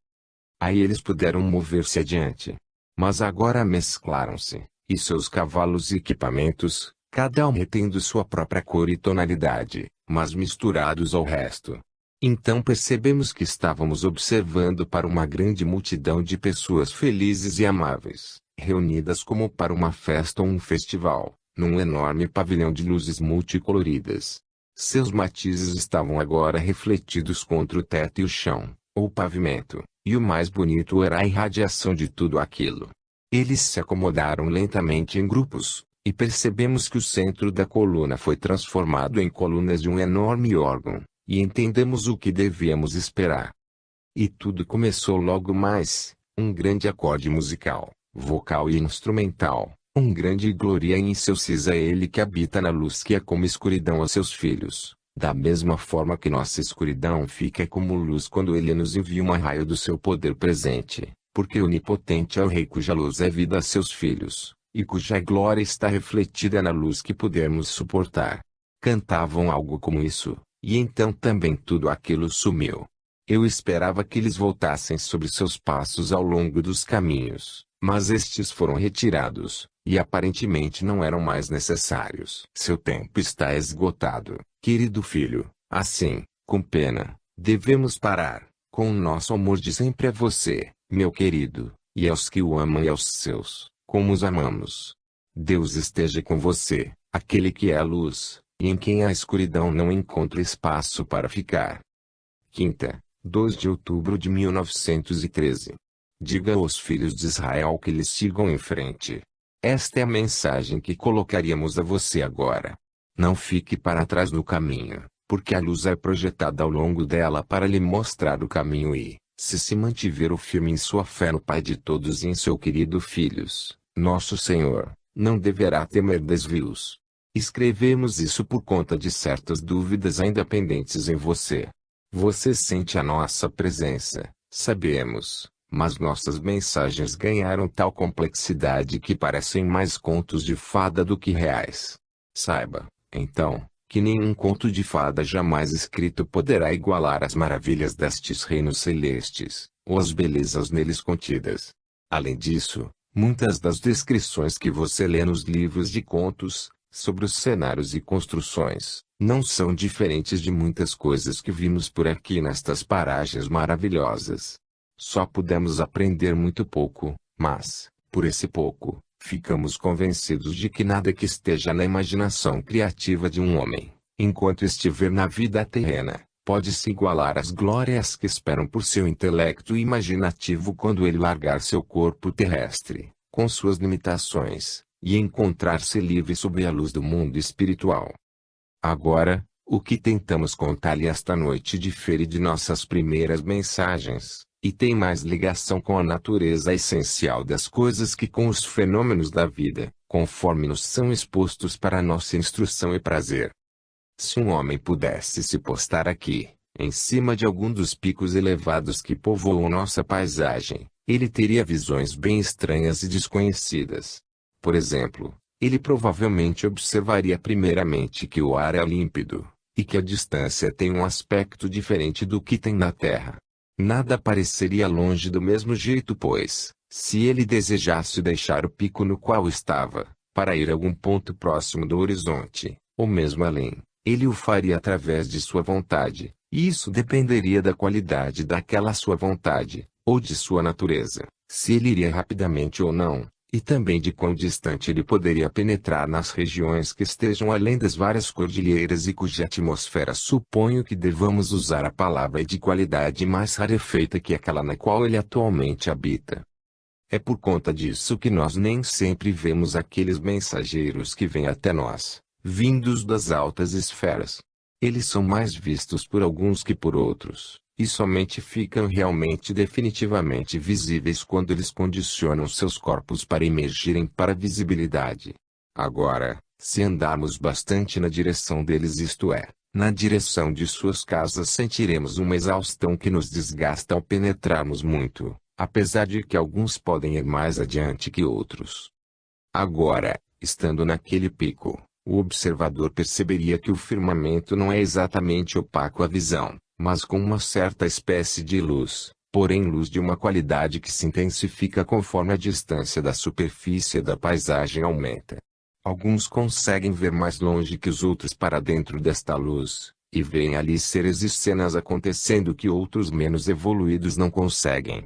Aí eles puderam mover-se adiante. Mas agora mesclaram-se, e seus cavalos e equipamentos, cada um retendo sua própria cor e tonalidade, mas misturados ao resto. Então percebemos que estávamos observando para uma grande multidão de pessoas felizes e amáveis, reunidas como para uma festa ou um festival, num enorme pavilhão de luzes multicoloridas. Seus matizes estavam agora refletidos contra o teto e o chão, ou o pavimento, e o mais bonito era a irradiação de tudo aquilo. Eles se acomodaram lentamente em grupos, e percebemos que o centro da coluna foi transformado em colunas de um enorme órgão, e entendemos o que devíamos esperar. E tudo começou logo mais, um grande acorde musical, vocal e instrumental, um grande glória em seus cis a ele que habita na luz que é como escuridão aos seus filhos, da mesma forma que nossa escuridão fica como luz quando ele nos envia um raio do seu poder presente, porque onipotente é o Rei cuja luz é vida a seus filhos, e cuja glória está refletida na luz que podemos suportar. Cantavam algo como isso, e então também tudo aquilo sumiu. Eu esperava que eles voltassem sobre seus passos ao longo dos caminhos, mas estes foram retirados, e aparentemente não eram mais necessários. Seu tempo está esgotado, querido filho, assim, com pena, devemos parar, com o nosso amor de sempre a você, meu querido, e aos que o amam e aos seus, como os amamos. Deus esteja com você, aquele que é a luz, e em quem a escuridão não encontra espaço para ficar. Quinta, 2 de outubro de 1913. Diga aos filhos de Israel que eles sigam em frente. Esta é a mensagem que colocaríamos a você agora. Não fique para trás no caminho, porque a luz é projetada ao longo dela para lhe mostrar o caminho e, se mantiver o firme em sua fé no Pai de todos e em seu querido Filhos, nosso Senhor, não deverá temer desvios. Escrevemos isso por conta de certas dúvidas ainda pendentes em você. Você sente a nossa presença, sabemos, mas nossas mensagens ganharam tal complexidade que parecem mais contos de fada do que reais. Saiba, então, que nenhum conto de fada jamais escrito poderá igualar as maravilhas destes reinos celestes, ou as belezas neles contidas. Além disso, muitas das descrições que você lê nos livros de contos, sobre os cenários e construções, não são diferentes de muitas coisas que vimos por aqui nestas paragens maravilhosas. Só pudemos aprender muito pouco, mas, por esse pouco, ficamos convencidos de que nada que esteja na imaginação criativa de um homem, enquanto estiver na vida terrena, pode se igualar às glórias que esperam por seu intelecto imaginativo quando ele largar seu corpo terrestre, com suas limitações, e encontrar-se livre sob a luz do mundo espiritual. Agora, o que tentamos contar-lhe esta noite difere de nossas primeiras mensagens, e tem mais ligação com a natureza essencial das coisas que com os fenômenos da vida, conforme nos são expostos para nossa instrução e prazer. Se um homem pudesse se postar aqui, em cima de algum dos picos elevados que povoam nossa paisagem, ele teria visões bem estranhas e desconhecidas. Por exemplo, ele provavelmente observaria primeiramente que o ar é límpido, e que a distância tem um aspecto diferente do que tem na Terra. Nada pareceria longe do mesmo jeito pois, se ele desejasse deixar o pico no qual estava, para ir a algum ponto próximo do horizonte, ou mesmo além, ele o faria através de sua vontade, e isso dependeria da qualidade daquela sua vontade, ou de sua natureza, se ele iria rapidamente ou não, e também de quão distante ele poderia penetrar nas regiões que estejam além das várias cordilheiras e cuja atmosfera suponho que devamos usar a palavra de qualidade mais rarefeita que aquela na qual ele atualmente habita. É por conta disso que nós nem sempre vemos aqueles mensageiros que vêm até nós, vindos das altas esferas. Eles são mais vistos por alguns que por outros, e somente ficam realmente definitivamente visíveis quando eles condicionam seus corpos para emergirem para a visibilidade. Agora, se andarmos bastante na direção deles, isto é, na direção de suas casas, sentiremos uma exaustão que nos desgasta ao penetrarmos muito, apesar de que alguns podem ir mais adiante que outros. Agora, estando naquele pico, o observador perceberia que o firmamento não é exatamente opaco à visão, mas com uma certa espécie de luz, porém luz de uma qualidade que se intensifica conforme a distância da superfície da paisagem aumenta. Alguns conseguem ver mais longe que os outros para dentro desta luz, e veem ali seres e cenas acontecendo que outros menos evoluídos não conseguem.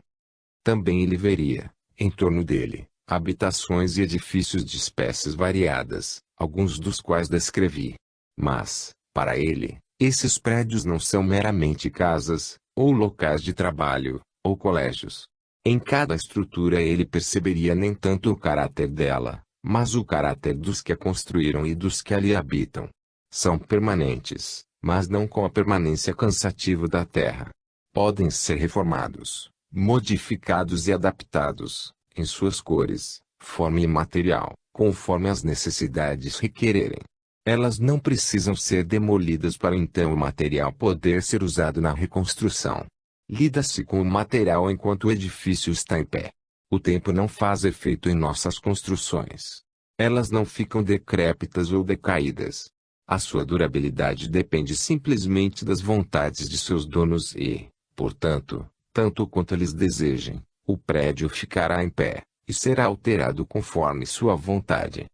Também ele veria, em torno dele, habitações e edifícios de espécies variadas, alguns dos quais descrevi. Mas, para ele, esses prédios não são meramente casas, ou locais de trabalho, ou colégios. Em cada estrutura ele perceberia nem tanto o caráter dela, mas o caráter dos que a construíram e dos que ali habitam. São permanentes, mas não com a permanência cansativa da terra. Podem ser reformados, modificados e adaptados, em suas cores, forma e material, conforme as necessidades requererem. Elas não precisam ser demolidas para então o material poder ser usado na reconstrução. Lida-se com o material enquanto o edifício está em pé. O tempo não faz efeito em nossas construções. Elas não ficam decrépitas ou decaídas. A sua durabilidade depende simplesmente das vontades de seus donos e, portanto, tanto quanto eles desejem, o prédio ficará em pé, e será alterado conforme sua vontade.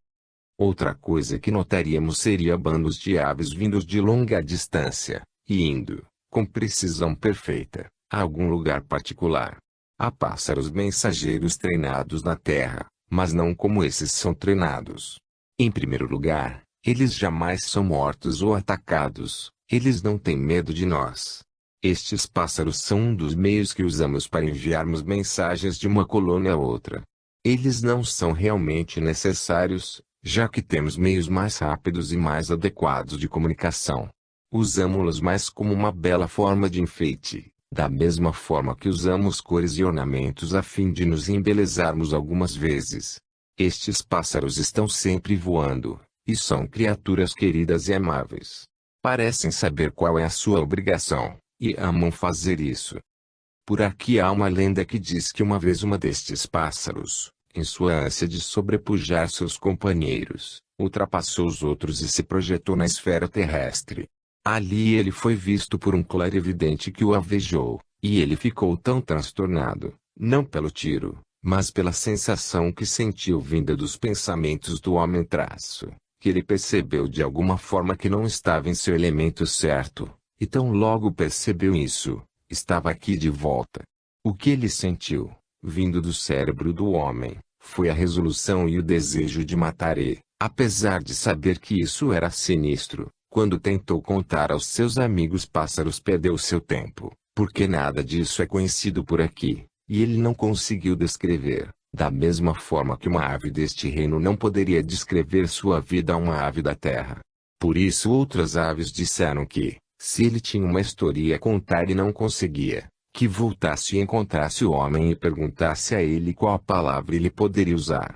Outra coisa que notaríamos seria bandos de aves vindos de longa distância, e indo, com precisão perfeita, a algum lugar particular. Há pássaros mensageiros treinados na terra, mas não como esses são treinados. Em primeiro lugar, eles jamais são mortos ou atacados, eles não têm medo de nós. Estes pássaros são um dos meios que usamos para enviarmos mensagens de uma colônia a outra. Eles não são realmente necessários, já que temos meios mais rápidos e mais adequados de comunicação. Usamos-los mais como uma bela forma de enfeite, da mesma forma que usamos cores e ornamentos a fim de nos embelezarmos algumas vezes. Estes pássaros estão sempre voando, e são criaturas queridas e amáveis. Parecem saber qual é a sua obrigação, e amam fazer isso. Por aqui há uma lenda que diz que uma vez uma destes pássaros, em sua ânsia de sobrepujar seus companheiros, ultrapassou os outros e se projetou na esfera terrestre. Ali ele foi visto por um clarividente que o alvejou, E ele ficou tão transtornado, não pelo tiro, mas pela sensação que sentiu vinda dos pensamentos do homem-traço, que ele percebeu de alguma forma que não estava em seu elemento certo, e tão logo percebeu isso, estava aqui de volta. O que ele sentiu, vindo do cérebro do homem, foi a resolução e o desejo de matar ele, apesar de saber que isso era sinistro. Quando tentou contar aos seus amigos pássaros, perdeu seu tempo, porque nada disso é conhecido por aqui, e ele não conseguiu descrever, da mesma forma que uma ave deste reino não poderia descrever sua vida a uma ave da terra. Por isso outras aves disseram que, se ele tinha uma história a contar e não conseguia, que voltasse e encontrasse o homem e perguntasse a ele qual a palavra ele poderia usar.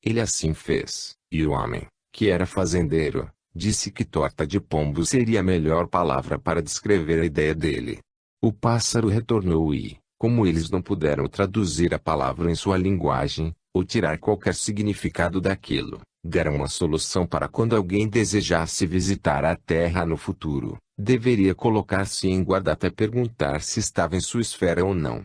Ele assim fez, e o homem, que era fazendeiro, disse que torta de pombo seria a melhor palavra para descrever a ideia dele. O pássaro retornou e, como eles não puderam traduzir a palavra em sua linguagem, ou tirar qualquer significado daquilo, deram uma solução para quando alguém desejasse visitar a Terra no futuro, deveria colocar-se em guarda até perguntar se estava em sua esfera ou não.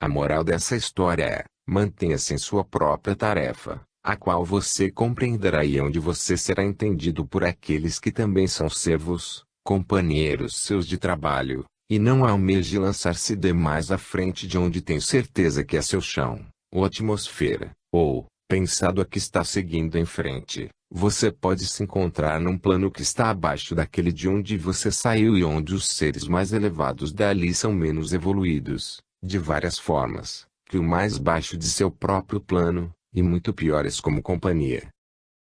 A moral dessa história é, mantenha-se em sua própria tarefa, a qual você compreenderá e onde você será entendido por aqueles que também são servos, companheiros seus de trabalho, e não almeje lançar-se demais à frente de onde tem certeza que é seu chão, ou atmosfera, ou, pensado a que está seguindo em frente, você pode se encontrar num plano que está abaixo daquele de onde você saiu e onde os seres mais elevados dali são menos evoluídos, de várias formas, que o mais baixo de seu próprio plano, e muito piores como companhia.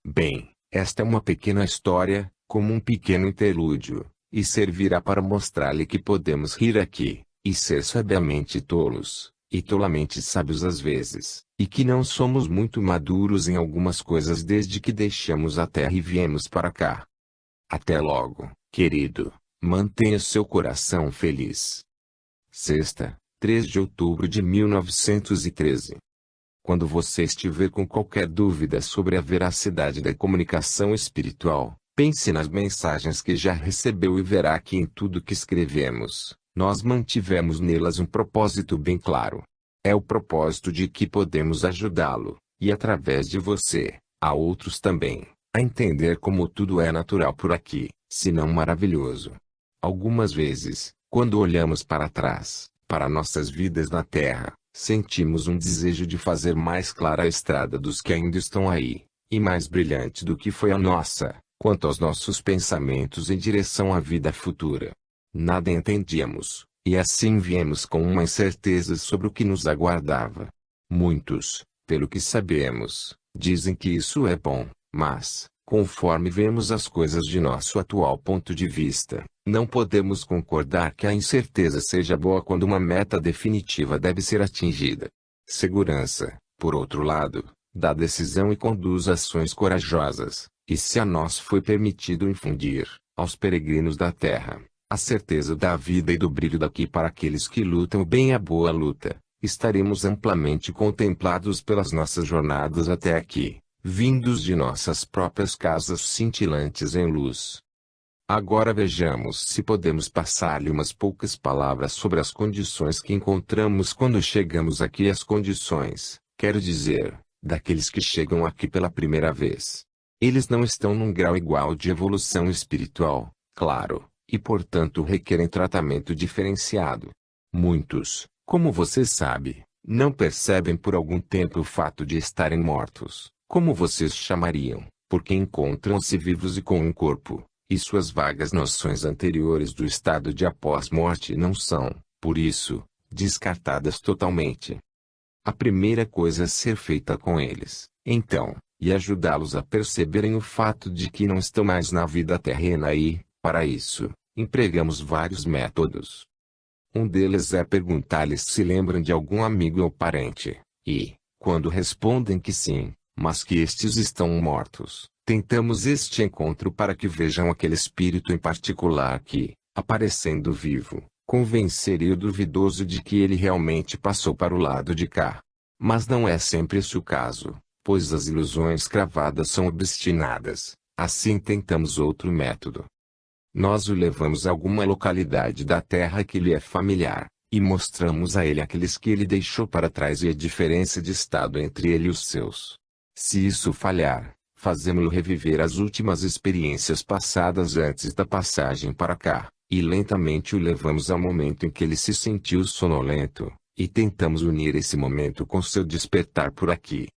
Bem, esta é uma pequena história, como um pequeno interlúdio, e servirá para mostrar-lhe que podemos rir aqui, e ser sabiamente tolos, e tolamente sábios às vezes, e que não somos muito maduros em algumas coisas desde que deixamos a terra e viemos para cá. Até logo, querido, mantenha seu coração feliz. Sexta, 3 de outubro de 1913. Quando você estiver com qualquer dúvida sobre a veracidade da comunicação espiritual, pense nas mensagens que já recebeu e verá que em tudo que escrevemos, nós mantivemos nelas um propósito bem claro. É o propósito de que podemos ajudá-lo, e através de você, a outros também, a entender como tudo é natural por aqui, se não maravilhoso. Algumas vezes, quando olhamos para trás, para nossas vidas na Terra, sentimos um desejo de fazer mais clara a estrada dos que ainda estão aí, e mais brilhante do que foi a nossa, quanto aos nossos pensamentos em direção à vida futura. Nada entendíamos, e assim viemos com uma incerteza sobre o que nos aguardava. Muitos, pelo que sabemos, dizem que isso é bom, mas, conforme vemos as coisas de nosso atual ponto de vista, não podemos concordar que a incerteza seja boa quando uma meta definitiva deve ser atingida. Segurança, por outro lado, dá decisão e conduz ações corajosas, e se a nós foi permitido infundir, aos peregrinos da terra, a certeza da vida e do brilho daqui para aqueles que lutam bem a boa luta, estaremos amplamente contemplados pelas nossas jornadas até aqui, vindos de nossas próprias casas cintilantes em luz. Agora vejamos se podemos passar-lhe umas poucas palavras sobre as condições que encontramos quando chegamos aqui. As condições, quero dizer, daqueles que chegam aqui pela primeira vez. Eles não estão num grau igual de evolução espiritual, claro, e portanto requerem tratamento diferenciado. Muitos, como você sabe, não percebem por algum tempo o fato de estarem mortos, como vocês chamariam, porque encontram-se vivos e com um corpo. E suas vagas noções anteriores do estado de após-morte não são, por isso, descartadas totalmente. A primeira coisa a ser feita com eles, então, é ajudá-los a perceberem o fato de que não estão mais na vida terrena e, para isso, empregamos vários métodos. Um deles é perguntar-lhes se lembram de algum amigo ou parente, e, quando respondem que sim, mas que estes estão mortos, tentamos este encontro para que vejam aquele espírito em particular que, aparecendo vivo, convenceria o duvidoso de que ele realmente passou para o lado de cá. Mas não é sempre esse o caso, pois as ilusões cravadas são obstinadas. Assim tentamos outro método. Nós o levamos a alguma localidade da Terra que lhe é familiar, e mostramos a ele aqueles que ele deixou para trás e a diferença de estado entre ele e os seus. Se isso falhar, fazemos-lo reviver as últimas experiências passadas antes da passagem para cá, e lentamente o levamos ao momento em que ele se sentiu sonolento, e tentamos unir esse momento com seu despertar por aqui.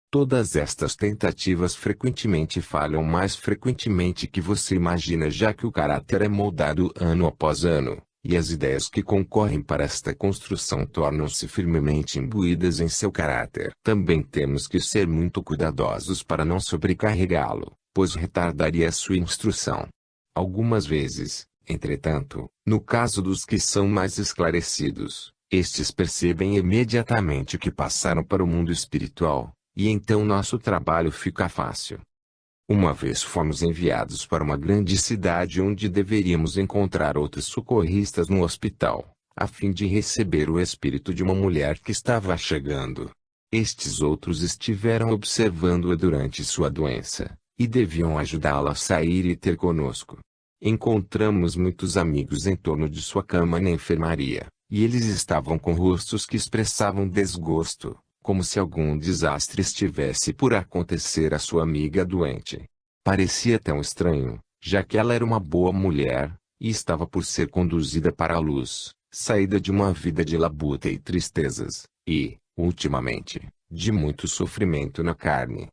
Todas estas tentativas frequentemente falham mais frequentemente que você imagina, já que o caráter é moldado ano após ano, e as ideias que concorrem para esta construção tornam-se firmemente imbuídas em seu caráter. Também temos que ser muito cuidadosos para não sobrecarregá-lo, pois retardaria a sua instrução. Algumas vezes, entretanto, no caso dos que são mais esclarecidos, estes percebem imediatamente que passaram para o mundo espiritual, e então nosso trabalho fica fácil. Uma vez fomos enviados para uma grande cidade onde deveríamos encontrar outros socorristas no hospital, a fim de receber o espírito de uma mulher que estava chegando. Estes outros estiveram observando-a durante sua doença, e deviam ajudá-la a sair e ter conosco. Encontramos muitos amigos em torno de sua cama na enfermaria, e eles estavam com rostos que expressavam desgosto, como se algum desastre estivesse por acontecer à sua amiga doente. Parecia tão estranho, já que ela era uma boa mulher, e estava por ser conduzida para a luz, saída de uma vida de labuta e tristezas, e, ultimamente, de muito sofrimento na carne.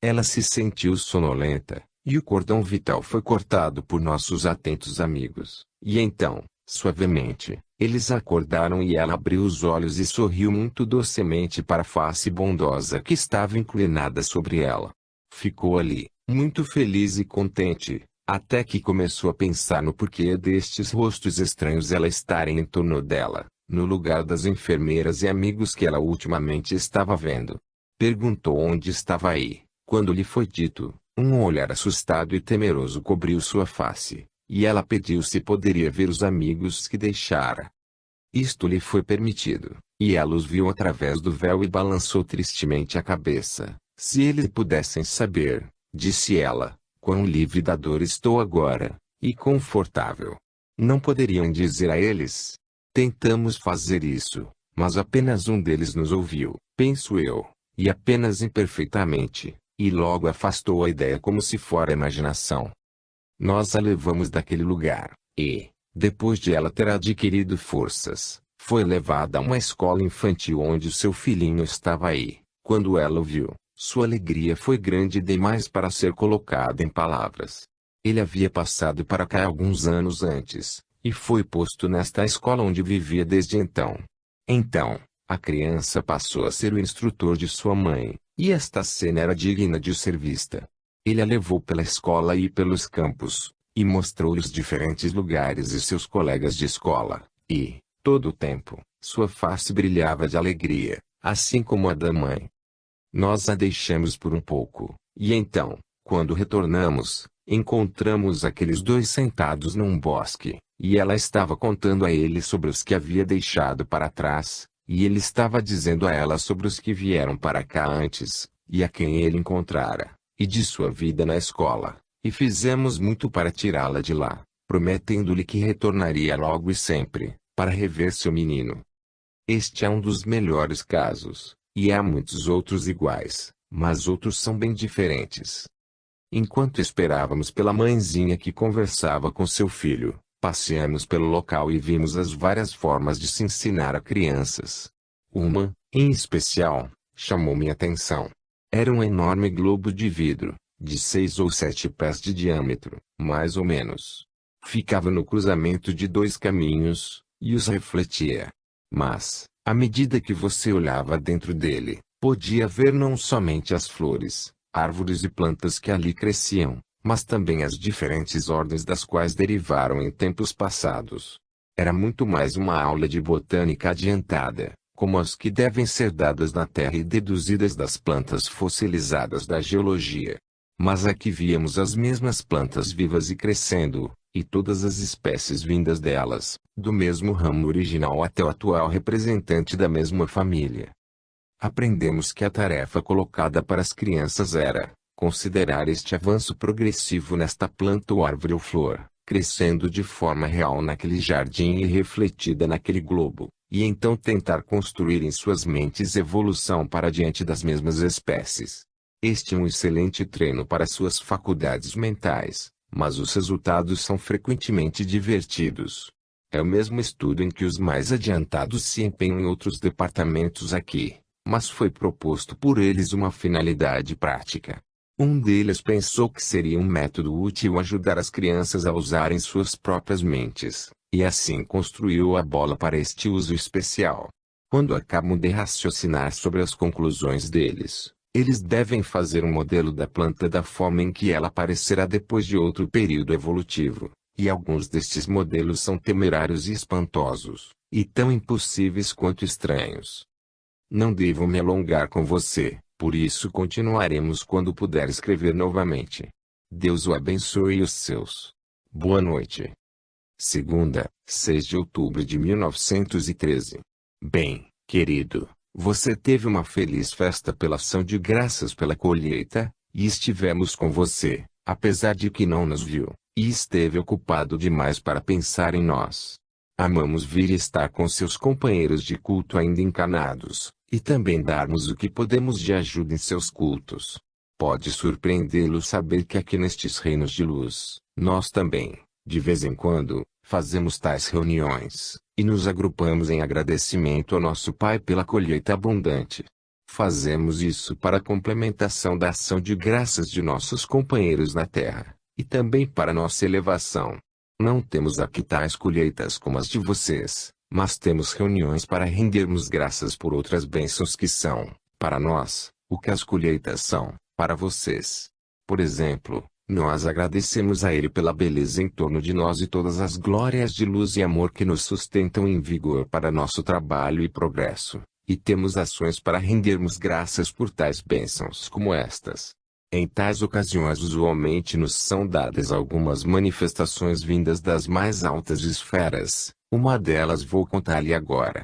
Ela se sentiu sonolenta, e o cordão vital foi cortado por nossos atentos amigos, e então, suavemente, eles acordaram e ela abriu os olhos e sorriu muito docemente para a face bondosa que estava inclinada sobre ela. Ficou ali, muito feliz e contente, até que começou a pensar no porquê destes rostos estranhos ela estarem em torno dela, no lugar das enfermeiras e amigos que ela ultimamente estava vendo. Perguntou onde estava aí, quando lhe foi dito, um olhar assustado e temeroso cobriu sua face. E ela pediu se poderia ver os amigos que deixara. Isto lhe foi permitido, e ela os viu através do véu e balançou tristemente a cabeça. Se eles pudessem saber, disse ela, quão livre da dor estou agora, e confortável. Não poderiam dizer a eles? Tentamos fazer isso, mas apenas um deles nos ouviu, penso eu, e apenas imperfeitamente, e logo afastou a ideia como se fora imaginação. Nós a levamos daquele lugar, e, depois de ela ter adquirido forças, foi levada a uma escola infantil onde seu filhinho estava aí. Quando ela o viu, sua alegria foi grande demais para ser colocada em palavras. Ele havia passado para cá alguns anos antes, e foi posto nesta escola onde vivia desde então. Então, a criança passou a ser o instrutor de sua mãe, e esta cena era digna de ser vista. Ele a levou pela escola e pelos campos, e mostrou-lhe os diferentes lugares e seus colegas de escola, e, todo o tempo, sua face brilhava de alegria, assim como a da mãe. Nós a deixamos por um pouco, e então, quando retornamos, encontramos aqueles dois sentados num bosque, e ela estava contando a ele sobre os que havia deixado para trás, e ele estava dizendo a ela sobre os que vieram para cá antes, e a quem ele encontrara, e de sua vida na escola, e fizemos muito para tirá-la de lá, prometendo-lhe que retornaria logo e sempre, para rever seu menino. Este é um dos melhores casos, e há muitos outros iguais, mas outros são bem diferentes. Enquanto esperávamos pela mãezinha que conversava com seu filho, passeamos pelo local e vimos as várias formas de se ensinar a crianças. Uma, em especial, chamou minha atenção. Era um enorme globo de vidro, de 6 ou 7 pés de diâmetro, mais ou menos. Ficava no cruzamento de dois caminhos, e os refletia. Mas, à medida que você olhava dentro dele, podia ver não somente as flores, árvores e plantas que ali cresciam, mas também as diferentes ordens das quais derivaram em tempos passados. Era muito mais uma aula de botânica adiantada, como as que devem ser dadas na Terra e deduzidas das plantas fossilizadas da geologia. Mas aqui víamos as mesmas plantas vivas e crescendo, e todas as espécies vindas delas, do mesmo ramo original até o atual representante da mesma família. Aprendemos que a tarefa colocada para as crianças era considerar este avanço progressivo nesta planta ou árvore ou flor, crescendo de forma real naquele jardim e refletida naquele globo, e então tentar construir em suas mentes evolução para diante das mesmas espécies. Este é um excelente treino para suas faculdades mentais, mas os resultados são frequentemente divertidos. É o mesmo estudo em que os mais adiantados se empenham em outros departamentos aqui, mas foi proposto por eles uma finalidade prática. Um deles pensou que seria um método útil ajudar as crianças a usarem suas próprias mentes, e assim construiu a bola para este uso especial. Quando acabam de raciocinar sobre as conclusões deles, eles devem fazer um modelo da planta da forma em que ela aparecerá depois de outro período evolutivo, e alguns destes modelos são temerários e espantosos, e tão impossíveis quanto estranhos. Não devo me alongar com você, por isso continuaremos quando puder escrever novamente. Deus o abençoe e os seus. Boa noite. Segunda, 6 de outubro de 1913. Bem, querido, você teve uma feliz festa pela ação de graças pela colheita, e estivemos com você, apesar de que não nos viu, e esteve ocupado demais para pensar em nós. Amamos vir e estar com seus companheiros de culto ainda encanados, e também darmos o que podemos de ajuda em seus cultos. Pode surpreendê-lo saber que aqui nestes reinos de luz, nós também, de vez em quando, fazemos tais reuniões, e nos agrupamos em agradecimento ao nosso Pai pela colheita abundante. Fazemos isso para a complementação da ação de graças de nossos companheiros na terra, e também para nossa elevação. Não temos aqui tais colheitas como as de vocês, mas temos reuniões para rendermos graças por outras bênçãos que são, para nós, o que as colheitas são, para vocês. Por exemplo, nós agradecemos a Ele pela beleza em torno de nós e todas as glórias de luz e amor que nos sustentam em vigor para nosso trabalho e progresso, e temos ações para rendermos graças por tais bênçãos como estas. Em tais ocasiões usualmente nos são dadas algumas manifestações vindas das mais altas esferas, uma delas vou contar-lhe agora.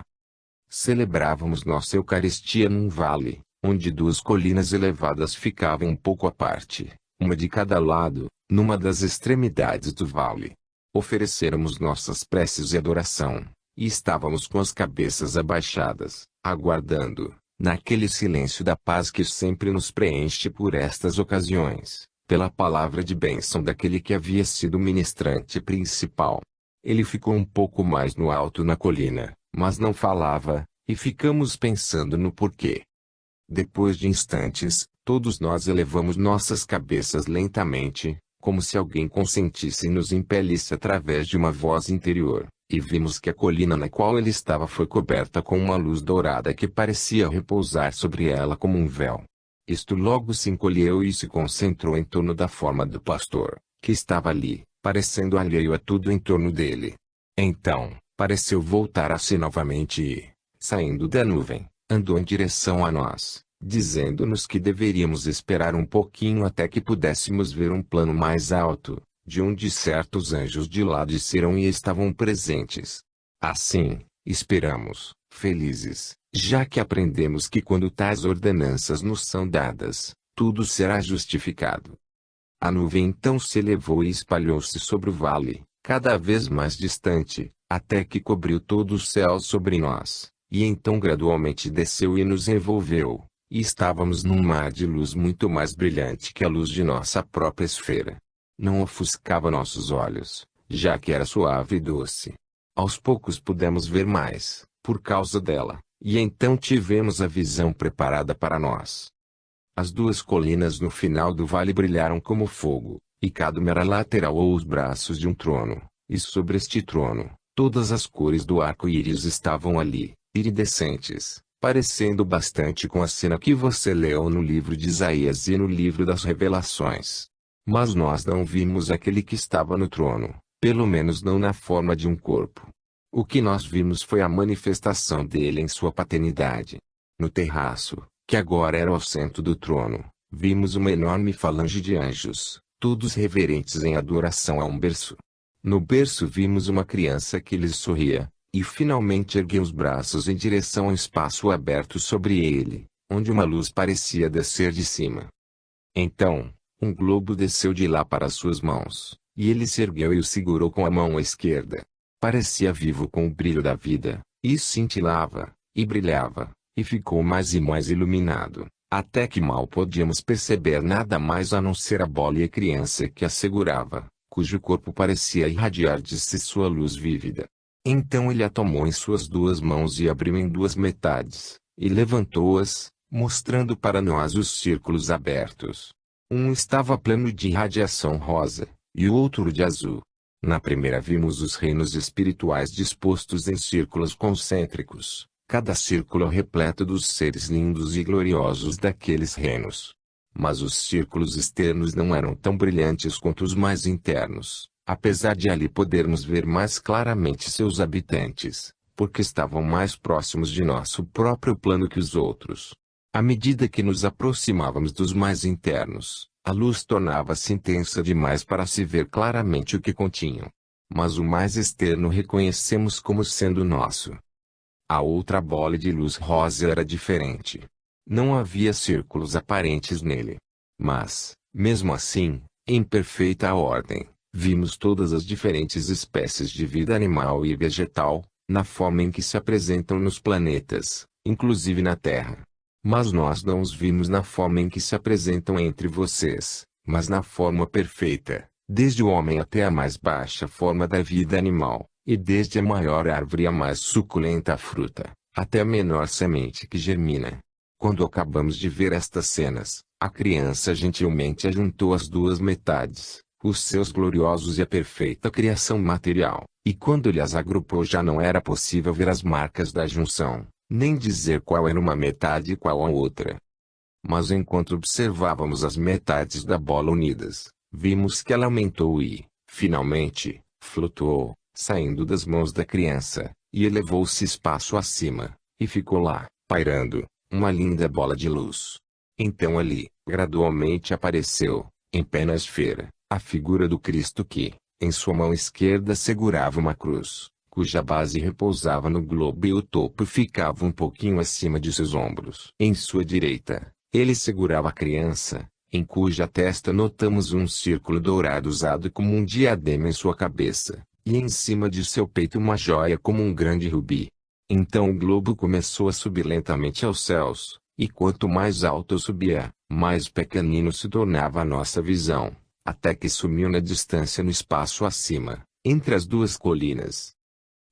Celebrávamos nossa Eucaristia num vale, onde duas colinas elevadas ficavam um pouco à parte, uma de cada lado, numa das extremidades do vale. Oferecêramos nossas preces e adoração, e estávamos com as cabeças abaixadas, aguardando, naquele silêncio da paz que sempre nos preenche por estas ocasiões, pela palavra de bênção daquele que havia sido o ministrante principal. Ele ficou um pouco mais no alto na colina, mas não falava, e ficamos pensando no porquê. Depois de instantes, todos nós elevamos nossas cabeças lentamente, como se alguém consentisse e nos impelisse através de uma voz interior, e vimos que a colina na qual ele estava foi coberta com uma luz dourada que parecia repousar sobre ela como um véu. Isto logo se encolheu e se concentrou em torno da forma do pastor, que estava ali, parecendo alheio a tudo em torno dele. Então, pareceu voltar a si novamente e, saindo da nuvem, andou em direção a nós, dizendo-nos que deveríamos esperar um pouquinho até que pudéssemos ver um plano mais alto, de onde certos anjos de lá desceram e estavam presentes. Assim, esperamos, felizes, já que aprendemos que quando tais ordenanças nos são dadas, tudo será justificado. A nuvem então se elevou e espalhou-se sobre o vale, cada vez mais distante, até que cobriu todo o céu sobre nós, e então gradualmente desceu e nos envolveu, e estávamos num mar de luz muito mais brilhante que a luz de nossa própria esfera. Não ofuscava nossos olhos, já que era suave e doce. Aos poucos pudemos ver mais, por causa dela, e então tivemos a visão preparada para nós. As duas colinas no final do vale brilharam como fogo, e cada uma era lateral ou os braços de um trono, e sobre este trono, todas as cores do arco-íris estavam ali, iridescentes, parecendo bastante com a cena que você leu no livro de Isaías e no livro das Revelações. Mas nós não vimos aquele que estava no trono, pelo menos não na forma de um corpo. O que nós vimos foi a manifestação dele em sua paternidade. No terraço, que agora era o centro do trono, vimos uma enorme falange de anjos, todos reverentes em adoração a um berço. No berço vimos uma criança que lhes sorria, e finalmente ergueu os braços em direção ao espaço aberto sobre ele, onde uma luz parecia descer de cima. Então, um globo desceu de lá para suas mãos, e ele se ergueu e o segurou com a mão esquerda. Parecia vivo com o brilho da vida, e cintilava, e brilhava, e ficou mais e mais iluminado, até que mal podíamos perceber nada mais a não ser a bola e a criança que a segurava, cujo corpo parecia irradiar de si sua luz vívida. Então ele a tomou em suas duas mãos e abriu em duas metades, e levantou-as, mostrando para nós os círculos abertos. Um estava pleno de radiação rosa, e o outro de azul. Na primeira vimos os reinos espirituais dispostos em círculos concêntricos, cada círculo repleto dos seres lindos e gloriosos daqueles reinos. Mas os círculos externos não eram tão brilhantes quanto os mais internos, apesar de ali podermos ver mais claramente seus habitantes, porque estavam mais próximos de nosso próprio plano que os outros. À medida que nos aproximávamos dos mais internos, a luz tornava-se intensa demais para se ver claramente o que continham. Mas o mais externo reconhecemos como sendo nosso. A outra bola de luz rosa era diferente. Não havia círculos aparentes nele. Mas, mesmo assim, em perfeita ordem, vimos todas as diferentes espécies de vida animal e vegetal, na forma em que se apresentam nos planetas, inclusive na Terra. Mas nós não os vimos na forma em que se apresentam entre vocês, mas na forma perfeita, desde o homem até a mais baixa forma da vida animal, e desde a maior árvore à mais suculenta fruta, até a menor semente que germina. Quando acabamos de ver estas cenas, a criança gentilmente ajuntou as duas metades, os seus gloriosos e a perfeita criação material, e quando ele as agrupou já não era possível ver as marcas da junção, nem dizer qual era uma metade e qual a outra. Mas enquanto observávamos as metades da bola unidas, vimos que ela aumentou e, finalmente, flutuou, saindo das mãos da criança, e elevou-se espaço acima, e ficou lá, pairando, uma linda bola de luz. Então ali, gradualmente apareceu, em pé na esfera, a figura do Cristo que, em sua mão esquerda segurava uma cruz, cuja base repousava no globo e o topo ficava um pouquinho acima de seus ombros. Em sua direita, ele segurava a criança, em cuja testa notamos um círculo dourado usado como um diadema em sua cabeça, e em cima de seu peito uma joia como um grande rubi. Então o globo começou a subir lentamente aos céus, e quanto mais alto subia, mais pequenino se tornava a nossa visão, até que sumiu na distância no espaço acima, entre as duas colinas.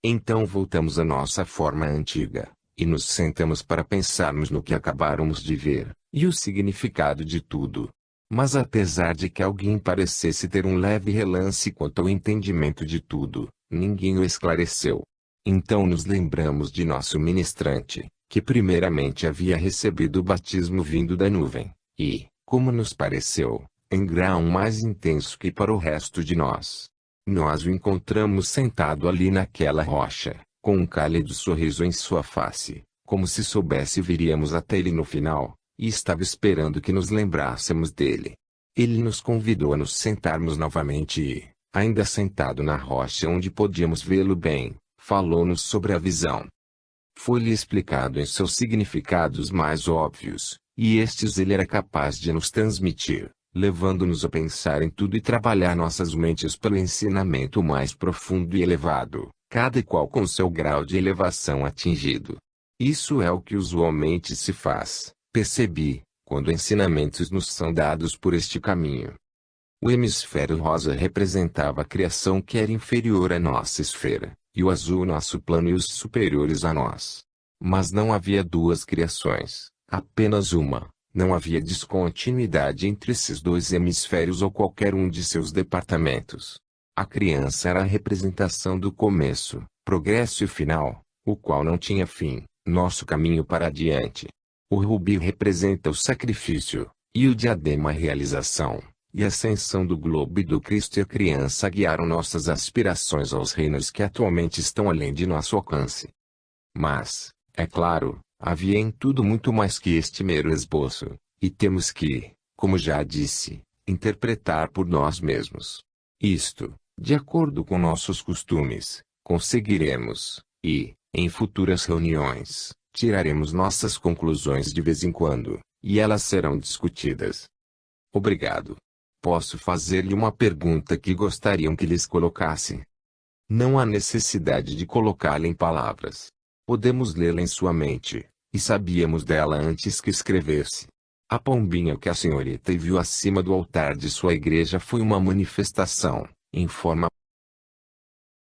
Então voltamos à nossa forma antiga, e nos sentamos para pensarmos no que acabáramos de ver, e o significado de tudo. Mas apesar de que alguém parecesse ter um leve relance quanto ao entendimento de tudo, ninguém o esclareceu. Então nos lembramos de nosso ministrante, que primeiramente havia recebido o batismo vindo da nuvem, e, como nos pareceu, em grau mais intenso que para o resto de nós. Nós o encontramos sentado ali naquela rocha, com um cálido sorriso em sua face, como se soubesse viríamos até ele no final, e estava esperando que nos lembrássemos dele. Ele nos convidou a nos sentarmos novamente e, ainda sentado na rocha onde podíamos vê-lo bem, falou-nos sobre a visão. Foi-lhe explicado em seus significados mais óbvios, e estes ele era capaz de nos transmitir, levando-nos a pensar em tudo e trabalhar nossas mentes pelo ensinamento mais profundo e elevado, cada qual com seu grau de elevação atingido. Isso é o que usualmente se faz, percebi, quando ensinamentos nos são dados por este caminho. O hemisfério rosa representava a criação que era inferior à nossa esfera, e o azul nosso plano e os superiores a nós. Mas não havia duas criações, apenas uma. Não havia descontinuidade entre esses dois hemisférios ou qualquer um de seus departamentos. A criança era a representação do começo, progresso e final, o qual não tinha fim, nosso caminho para adiante. O rubi representa o sacrifício, e o diadema a realização, e a ascensão do globo e do Cristo e a criança guiaram nossas aspirações aos reinos que atualmente estão além de nosso alcance. Mas, é claro, havia em tudo muito mais que este mero esboço, e temos que, como já disse, interpretar por nós mesmos. Isto, de acordo com nossos costumes, conseguiremos, e, em futuras reuniões, tiraremos nossas conclusões de vez em quando, e elas serão discutidas. Obrigado. posso fazer-lhe uma pergunta que gostariam que lhes colocasse. Não há necessidade de colocá-la em palavras. Podemos lê-la em sua mente, e sabíamos dela antes que escrevesse. A pombinha que a senhorita viu acima do altar de sua igreja foi uma manifestação, em forma